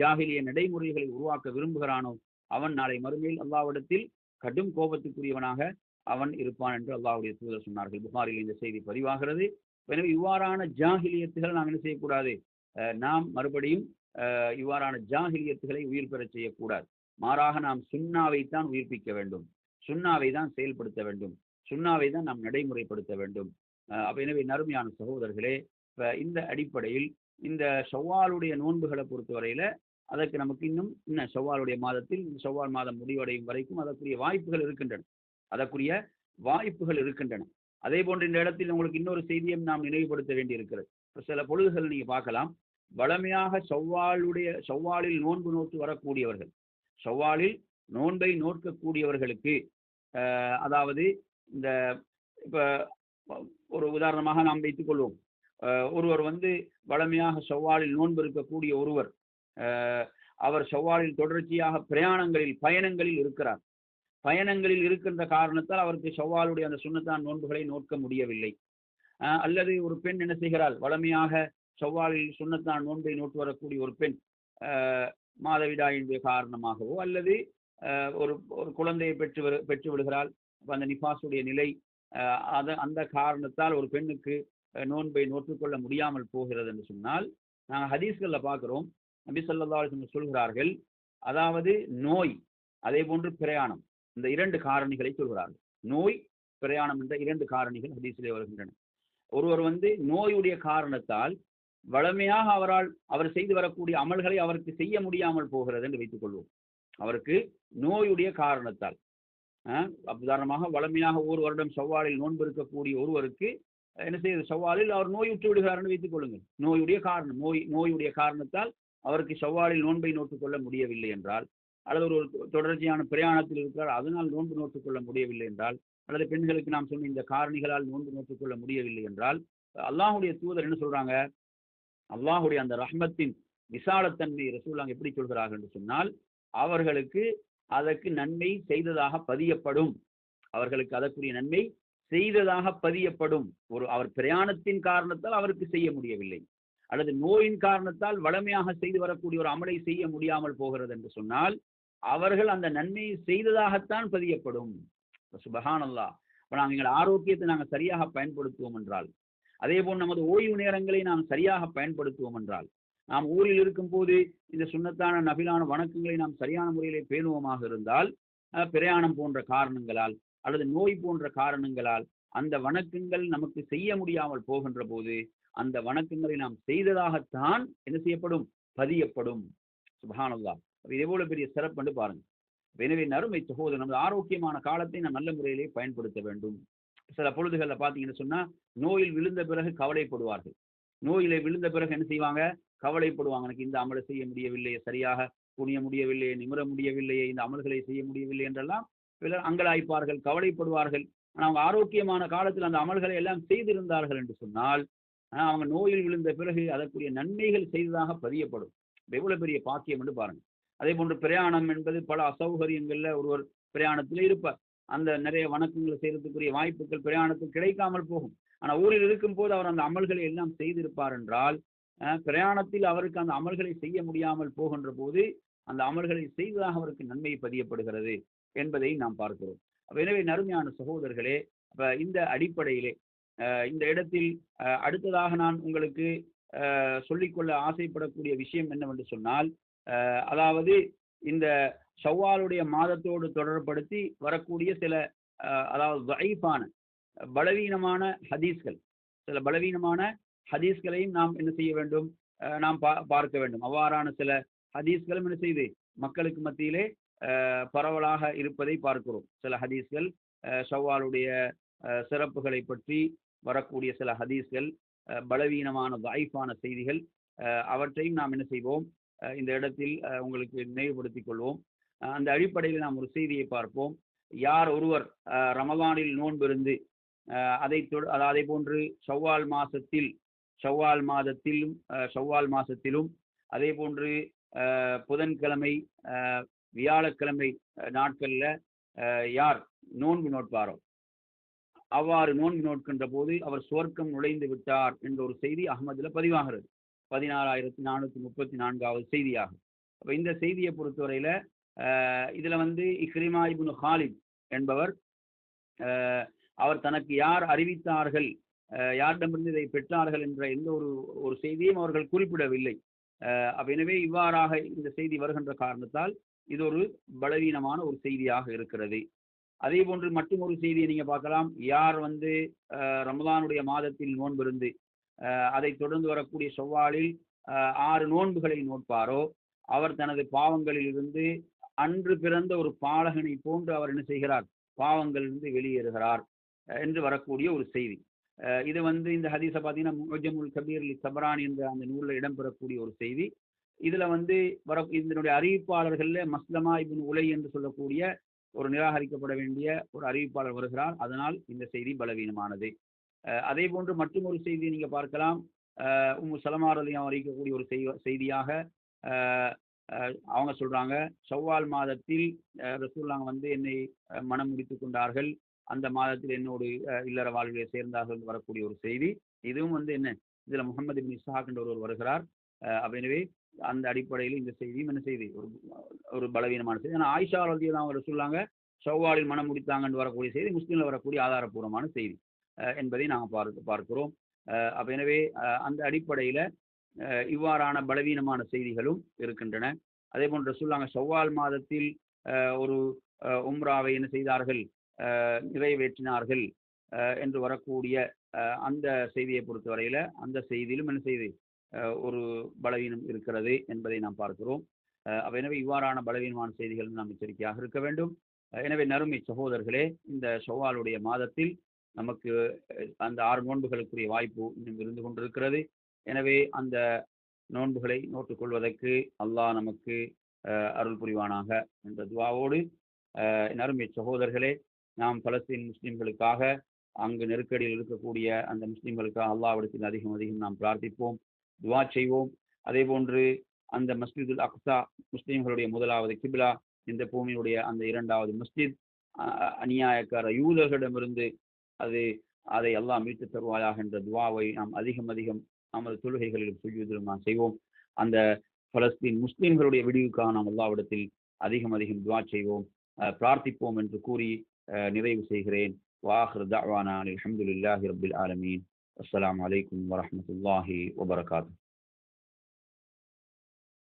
ஜாஹிலிய நடைமுறைகளை உருவாக்க விரும்புகிறானோ, அவன் நாளை மறுமையில் அல்லாஹ்விடத்தில் கடும் கோபத்துக்குரியவனாக அவன் இருப்பான் என்று அல்லாஹ்வுடைய தூதர் சொன்னார்கள். புகாரில் இந்த செய்தி பதிவாகிறது. எனவே இவ்வாறான ஜாஹிலியத்துகள் நாம் என்ன செய்யக்கூடாது? நாம் மறுபடியும் இவ்வாறான ஜாஹிலியத்துகளை உயிர் பெற செய்யக்கூடாது. மாறாக நாம் சுன்னாவை தான் உயிர்ப்பிக்க வேண்டும், சுன்னாவை தான் செயல்படுத்த வேண்டும், சுன்னாவை தான் நாம் நடைமுறைப்படுத்த வேண்டும். எனவே நறுமையான சகோதரர்களே, இந்த அடிப்படையில் இந்த ஷவ்வாலுடைய நோன்புகளை பொறுத்தவரையில அதற்கு நமக்கு இன்னும் ஷவ்வாலுடைய மாதத்தில் ஷவ்வால் மாதம் முடிவடையும் வரைக்கும் அதற்குரிய வாய்ப்புகள் இருக்கின்றன. அதே போன்று இந்த இடத்தில் உங்களுக்கு இன்னொரு செய்தியும் நாம் நினைவுபடுத்த வேண்டி இருக்கிறது. சில பொழுதுகள் நீங்க பார்க்கலாம், வளமையாக ஷவ்வாலில் நோன்பு நோட்டு வரக்கூடியவர்கள், ஷவ்வாலில் நோன்பை நோக்கக்கூடியவர்களுக்கு அதாவது இந்த இப்ப ஒரு உதாரணமாக நாம் வைத்துக் கொள்வோம், ஒருவர் வளமையாக ஷவ்வாலில் நோன்பு இருக்கக்கூடிய ஒருவர் அவர் ஷவ்வாலில் தொடர்ச்சியாக பயணங்களில் இருக்கிறார். பயணங்களில் இருக்கின்ற காரணத்தால் அவருக்கு ஷவ்வாலுடைய அந்த சுன்னத்தான் நோன்புகளை நோக்க முடியவில்லை. அல்லது ஒரு பெண் என்ன செய்கிறாள்? வளமையாக ஷவ்வாலில் சுன்னத்தான் நோன்பை நோட்டு வரக்கூடிய ஒரு பெண் மாதவிடாயினுடைய காரணமாகவோ அல்லது ஒரு குழந்தையை பெற்று விடுகிறாள். அந்த நிஃபாஸுடைய நிலை அந்த காரணத்தால் ஒரு பெண்ணுக்கு நோன்பை நோற்றுக்கொள்ள முடியாமல் போகிறது என்று சொன்னால், நாங்கள் ஹதீஸ்கள்ல பார்க்கிறோம், நபி ஸல்லல்லாஹு அலைஹி வஸல்லம் சொல்கிறார்கள், அதாவது நோய் அதே போன்று பிரயாணம், இந்த இரண்டு காரணிகளை சொல்கிறார்கள். நோய் பிரயாணம் என்ற இரண்டு காரணிகள் ஹதீஸிலே வருகின்றன. ஒருவர் நோயுடைய காரணத்தால் வளமையாக அவர் செய்து வரக்கூடிய அமல்களை அவருக்கு செய்ய முடியாமல் போகிறது என்று வைத்துக் கொள்வோம். அவருக்கு நோயுடைய காரணத்தால், உதாரணமாக வளமையாக ஒரு வருடம் ஷவ்வாலில் நோன்பு இருக்கக்கூடிய ஒருவருக்கு என்ன செய்யுது? ஷவ்வாலில் அவர் நோயுற்று விடுகிறார் என்று வைத்துக் கொள்ளுங்கள். நோயுடைய காரணத்தால் அவருக்கு ஷவ்வாலில் நோன்பை நோட்டுக் கொள்ள முடியவில்லை என்றால், அல்லது ஒரு தொடர்ச்சியான பிரயாணத்தில் இருக்கிறார், அதனால் நோன்பு நோட்டுக் கொள்ள முடியவில்லை என்றால், அல்லது பெண்களுக்கு நாம் சொன்ன இந்த காரணிகளால் நோன்பு நோட்டுக் கொள்ள முடியவில்லை என்றால், அல்லாஹ்வுடைய தூதர் என்ன சொல்றாங்க? அல்லாஹ்வுடைய அந்த ரஹ்மத்தின் விசாலத்தன்மை ரசூலுல்லாஹ் எப்படி சொல்கிறார்கள் என்று சொன்னால், அவர்களுக்கு அதற்கு நன்மை செய்ததாக பதியப்படும், அவர்களுக்கு அதற்குரிய நன்மை செய்ததாக பதியப்படும். அவர் பிரயாணத்தின் காரணத்தால் அவருக்கு செய்ய முடியவில்லை, அல்லது நோயின் காரணத்தால் வளமையாக செய்து வரக்கூடிய ஒரு அமலை செய்ய முடியாமல் போகிறது என்று சொன்னால், அவர்கள் அந்த நன்மையை செய்ததாகத்தான் பதியப்படும். சுபஹானல்லாஹ். இப்போ நாங்கள் எங்கள் ஆரோக்கியத்தை நாங்கள் சரியாக பயன்படுத்துவோம் என்றால், அதே போல் நமது ஓய்வு நேரங்களை நாம் சரியாக பயன்படுத்துவோம் என்றால், நாம் ஊரில் இருக்கும் போது இந்த சுன்னத்தான நபிலான வணக்கங்களை நாம் சரியான முறையிலே பேணுவோமாக இருந்தால், பிரயாணம் போன்ற காரணங்களால் அல்லது நோய் போன்ற காரணங்களால் அந்த வணக்கங்கள் நமக்கு செய்ய முடியாமல் போகின்ற போது அந்த வணக்கங்களை நாம் செய்ததாகத்தான் என்ன செய்யப்படும்? பதியப்படும். சுப்ஹானல்லாஹ். இதே போல பெரிய சிறப்பு என்று பாருங்க. எனவே நறுமை சகோதரர், நமது ஆரோக்கியமான காலத்தை நாம் நல்ல முறையிலே பயன்படுத்த வேண்டும். சில பொழுதுகளில் பார்த்தீங்கன்னு சொன்னா, நோயில் விழுந்த பிறகு கவலைப்படுவார்கள். நோயிலே விழுந்த பிறகு என்ன செய்வாங்க? கவலைப்படுவாங்க. எனக்கு இந்த அமலை செய்ய முடியவில்லையே, சரியாக குனிய முடியவில்லையே, நிமிர முடியவில்லையே, இந்த அமல்களை செய்ய முடியவில்லை என்றெல்லாம் சிலர் அங்கலாய்ப்பார்கள், கவலைப்படுவார்கள். ஆனால் அவங்க ஆரோக்கியமான காலத்தில் அந்த அமல்களை எல்லாம் செய்திருந்தார்கள் என்று சொன்னால், அவங்க நோயில் விழுந்த பிறகு அதற்குரிய நன்மைகள் செய்ததாக பதியப்படும். எவ்வளவு பெரிய பாக்கியம் என்று பாருங்க. அதே போன்று பிரயாணம் என்பது பல அசௌகரியங்கள்ல ஒருவர் பிரயாணத்தில் இருப்பார். அந்த நிறைய வணக்கங்களை செய்யறதுக்குரிய வாய்ப்புகள் பிரயாணத்தில் கிடைக்காமல் போகும். ஆனால் ஊரில் இருக்கும் போது அவர் அந்த அமல்களை எல்லாம் செய்திருப்பார் என்றால், பிரயாணத்தில் அவருக்கு அந்த அமல்களை செய்ய முடியாமல் போகின்ற போது அந்த அமல்களை செய்ததாக அவருக்கு நன்மை பதியப்படுகிறது என்பதை நாம் பார்க்கிறோம். எனவே நறுமையான சகோதரர்களே, இந்த அடிப்படையிலே இந்த இடத்தில் அடுத்ததாக நான் உங்களுக்கு சொல்லிக்கொள்ள ஆசைப்படக்கூடிய விஷயம் என்னவென்று சொன்னால், அதாவது இந்த ஷவ்வாலுடைய மாதத்தோடு தொடர்படுத்தி வரக்கூடிய சில அதாவது தைஃபான பலவீனமான ஹதீஸ்கள், சில பலவீனமான ஹதீஸ்களையும் நாம் என்ன செய்ய வேண்டும்? நாம் பார்க்க வேண்டும். அவ்வாறான சில ஹதீஸ்களும் என்ன செய்து மக்களுக்கு மத்தியிலே பரவலாக இருப்பதை பார்க்கிறோம். சில ஹதீஸ்கள் ஷவ்வாலுடைய சிறப்புகளை பற்றி வரக்கூடிய சில ஹதீஸ்கள் பலவீனமான தாய்ஃபான செய்திகள், அவற்றையும் நாம் என்ன செய்வோம், இந்த இடத்தில் உங்களுக்கு நினைவுபடுத்திக் கொள்வோம். அந்த அடிப்படையில் நாம் ஒரு செய்தியை பார்ப்போம். யார் ஒருவர் ரமலானில் நோன்பிருந்து அதே போன்று ஷவ்வால் மாதத்திலும் அதே போன்று புதன்கிழமை வியாழக்கிழமை நாட்கள்ல யார் நோன்பு நோட்பாரோ அவ்வாறு நோன்பு நோட்கின்ற போது அவர் சுவர்க்கம் நுழைந்து விட்டார் என்ற ஒரு செய்தி அஹ்மதுல பதிவாகிறது. 16434வது செய்தியாகும். அப்ப இந்த செய்தியை பொறுத்தவரையில இதுல இக்ரிமா இப்னு ஹாலித் என்பவர் அவர் தனக்கு யார் அறிவித்தார்கள், யாரிடமிருந்து இதை பெற்றார்கள் என்ற எந்த ஒரு செய்தியும் அவர்கள் குறிப்பிடவில்லை. எனவே இவ்வாறாக இந்த செய்தி வருகின்ற காரணத்தால் இது ஒரு பலவீனமான ஒரு செய்தியாக இருக்கிறது. அதே போன்று மட்டும் ஒரு செய்தியை நீங்க பார்க்கலாம். யார் ரமலானுடைய மாதத்தில் நோன்பிருந்து அதை தொடர்ந்து வரக்கூடிய ஷவ்வாலில் 6 நோன்புகளை நோட்பாரோ அவர் தனது பாவங்களில் இருந்து அன்று பிறந்த ஒரு பாலகனை போன்று அவர் என்ன செய்கிறார், பாவங்களிலிருந்து வெளியேறுகிறார் என்று வரக்கூடிய ஒரு செய்தி. இது இந்த ஹதீஸை பார்த்தீங்கன்னா முஅஜமுல் கபீர் தபரானி என்ற அந்த நூலில் இடம்பெறக்கூடிய ஒரு செய்தி. இதுல இதனுடைய அறிவிப்பாளர்கள்ல மஸ்லமா இப்னு உலை என்று சொல்லக்கூடிய ஒரு நிராகரிக்கப்பட வேண்டிய ஒரு அறிவிப்பாளர் வருகிறார். அதனால் இந்த செய்தி பலவீனமானது. அதே போன்று மற்றும் ஒரு செய்தியை நீங்க பார்க்கலாம். உம்மு சலமா ரலியல்லாஹு அறிவிக்கக்கூடிய ஒரு செய்தியாக அவங்க சொல்றாங்க, ஷவ்வால் மாதத்தில் ரசூலுல்லாஹ் என்னை மனம் முடித்துக் கொண்டார்கள், அந்த மாதத்தில் என்னோடு இல்லற வாழ்விலே சேர்ந்தார்கள் என்று வரக்கூடிய ஒரு செய்தி. இதுவும் என்ன, இதுல முகமது இப்னு இஸ்ஹாக் என்ற ஒருவர் வருகிறார். எனவே அந்த அடிப்படையில் இந்த செய்தியும் என்ன செய்தி ஒரு பலவீனமான செய்தி. ஆனால் ஆயிஷா ரலியல்லாஹு அன்ஹா சொல்லாங்க ஷவ்வாலில் மனம் முடித்தாங்கன்னு வரக்கூடிய செய்தி முஸ்லீம்ல வரக்கூடிய ஆதாரபூர்வமான செய்தி என்பதை நாங்கள் பார்க்கிறோம். எனவே அந்த அடிப்படையில இவ்வாறான பலவீனமான செய்திகளும் இருக்கின்றன. அதே போன்று ரசூலுல்லாஹ் ஷவ்வால் மாதத்தில் ஒரு உம்ராவை என்ன செய்தார்கள், நிறைவேற்றினார்கள் என்று வரக்கூடிய அந்த செய்தியை பொறுத்தவரையில அந்த செய்தியிலும் என்ன செய்தி ஒரு பலவீனம் இருக்கிறது என்பதை நாம் பார்க்கிறோம். எனவே இவ்வாறான பலவீனமான செய்திகள் நாம் எச்சரிக்கையாக இருக்க வேண்டும். எனவே நறுமை சகோதரர்களே, இந்த ஷவ்வாலுடைய மாதத்தில் நமக்கு அந்த 6 நோன்புகளுக்குரிய வாய்ப்பு இன்னும் இருந்து கொண்டிருக்கிறது. எனவே அந்த நோன்புகளை நோட்டுக்கொள்வதற்கு அல்லாஹ் நமக்கு அருள் புரிவானாக என்ற துவாவோடு, நறுமை சகோதரர்களே, நாம் பலஸ்தீன் முஸ்லிம்களுக்காக அங்கு நெருக்கடியில் இருக்கக்கூடிய அந்த முஸ்லிம்களுக்காக அல்லாஹ்விடத்தில் அதிகம் அதிகம் நாம் பிரார்த்திப்போம், துவா செய்வோம். அதே போன்று அந்த மஸ்ஜிதுல் அக்ஸா முஸ்லிம்களுடைய முதலாவது கிப்லா, இந்த பூமியுடைய அந்த 2வது மஸ்ஜித் அநியாயக்கார யூதர்களிடமிருந்து அதை அல்லாஹ் மீட்டு தருவாயாக என்ற துவாவை நாம் அதிகம் அதிகம் நமது தொழுகைகளிலும் சுஜூதிலும் நாம் செய்வோம். அந்த பலஸ்தீன் முஸ்லிம்களுடைய விடிவுக்காக நாம் அல்லாஹ்விடத்தில் அதிகம் அதிகம் துவா செய்வோம், பிரார்த்திப்போம் என்று கூறி நிறைவு செய்கிறேன். வாஹிர் தஅவானா அல்ஹம்துலில்லாஹி ரப்பில் ஆலமீன். அஸ்ஸலாமு அலைக்கும் வரஹ்மத்துல்லாஹி வபரகாத்துஹு.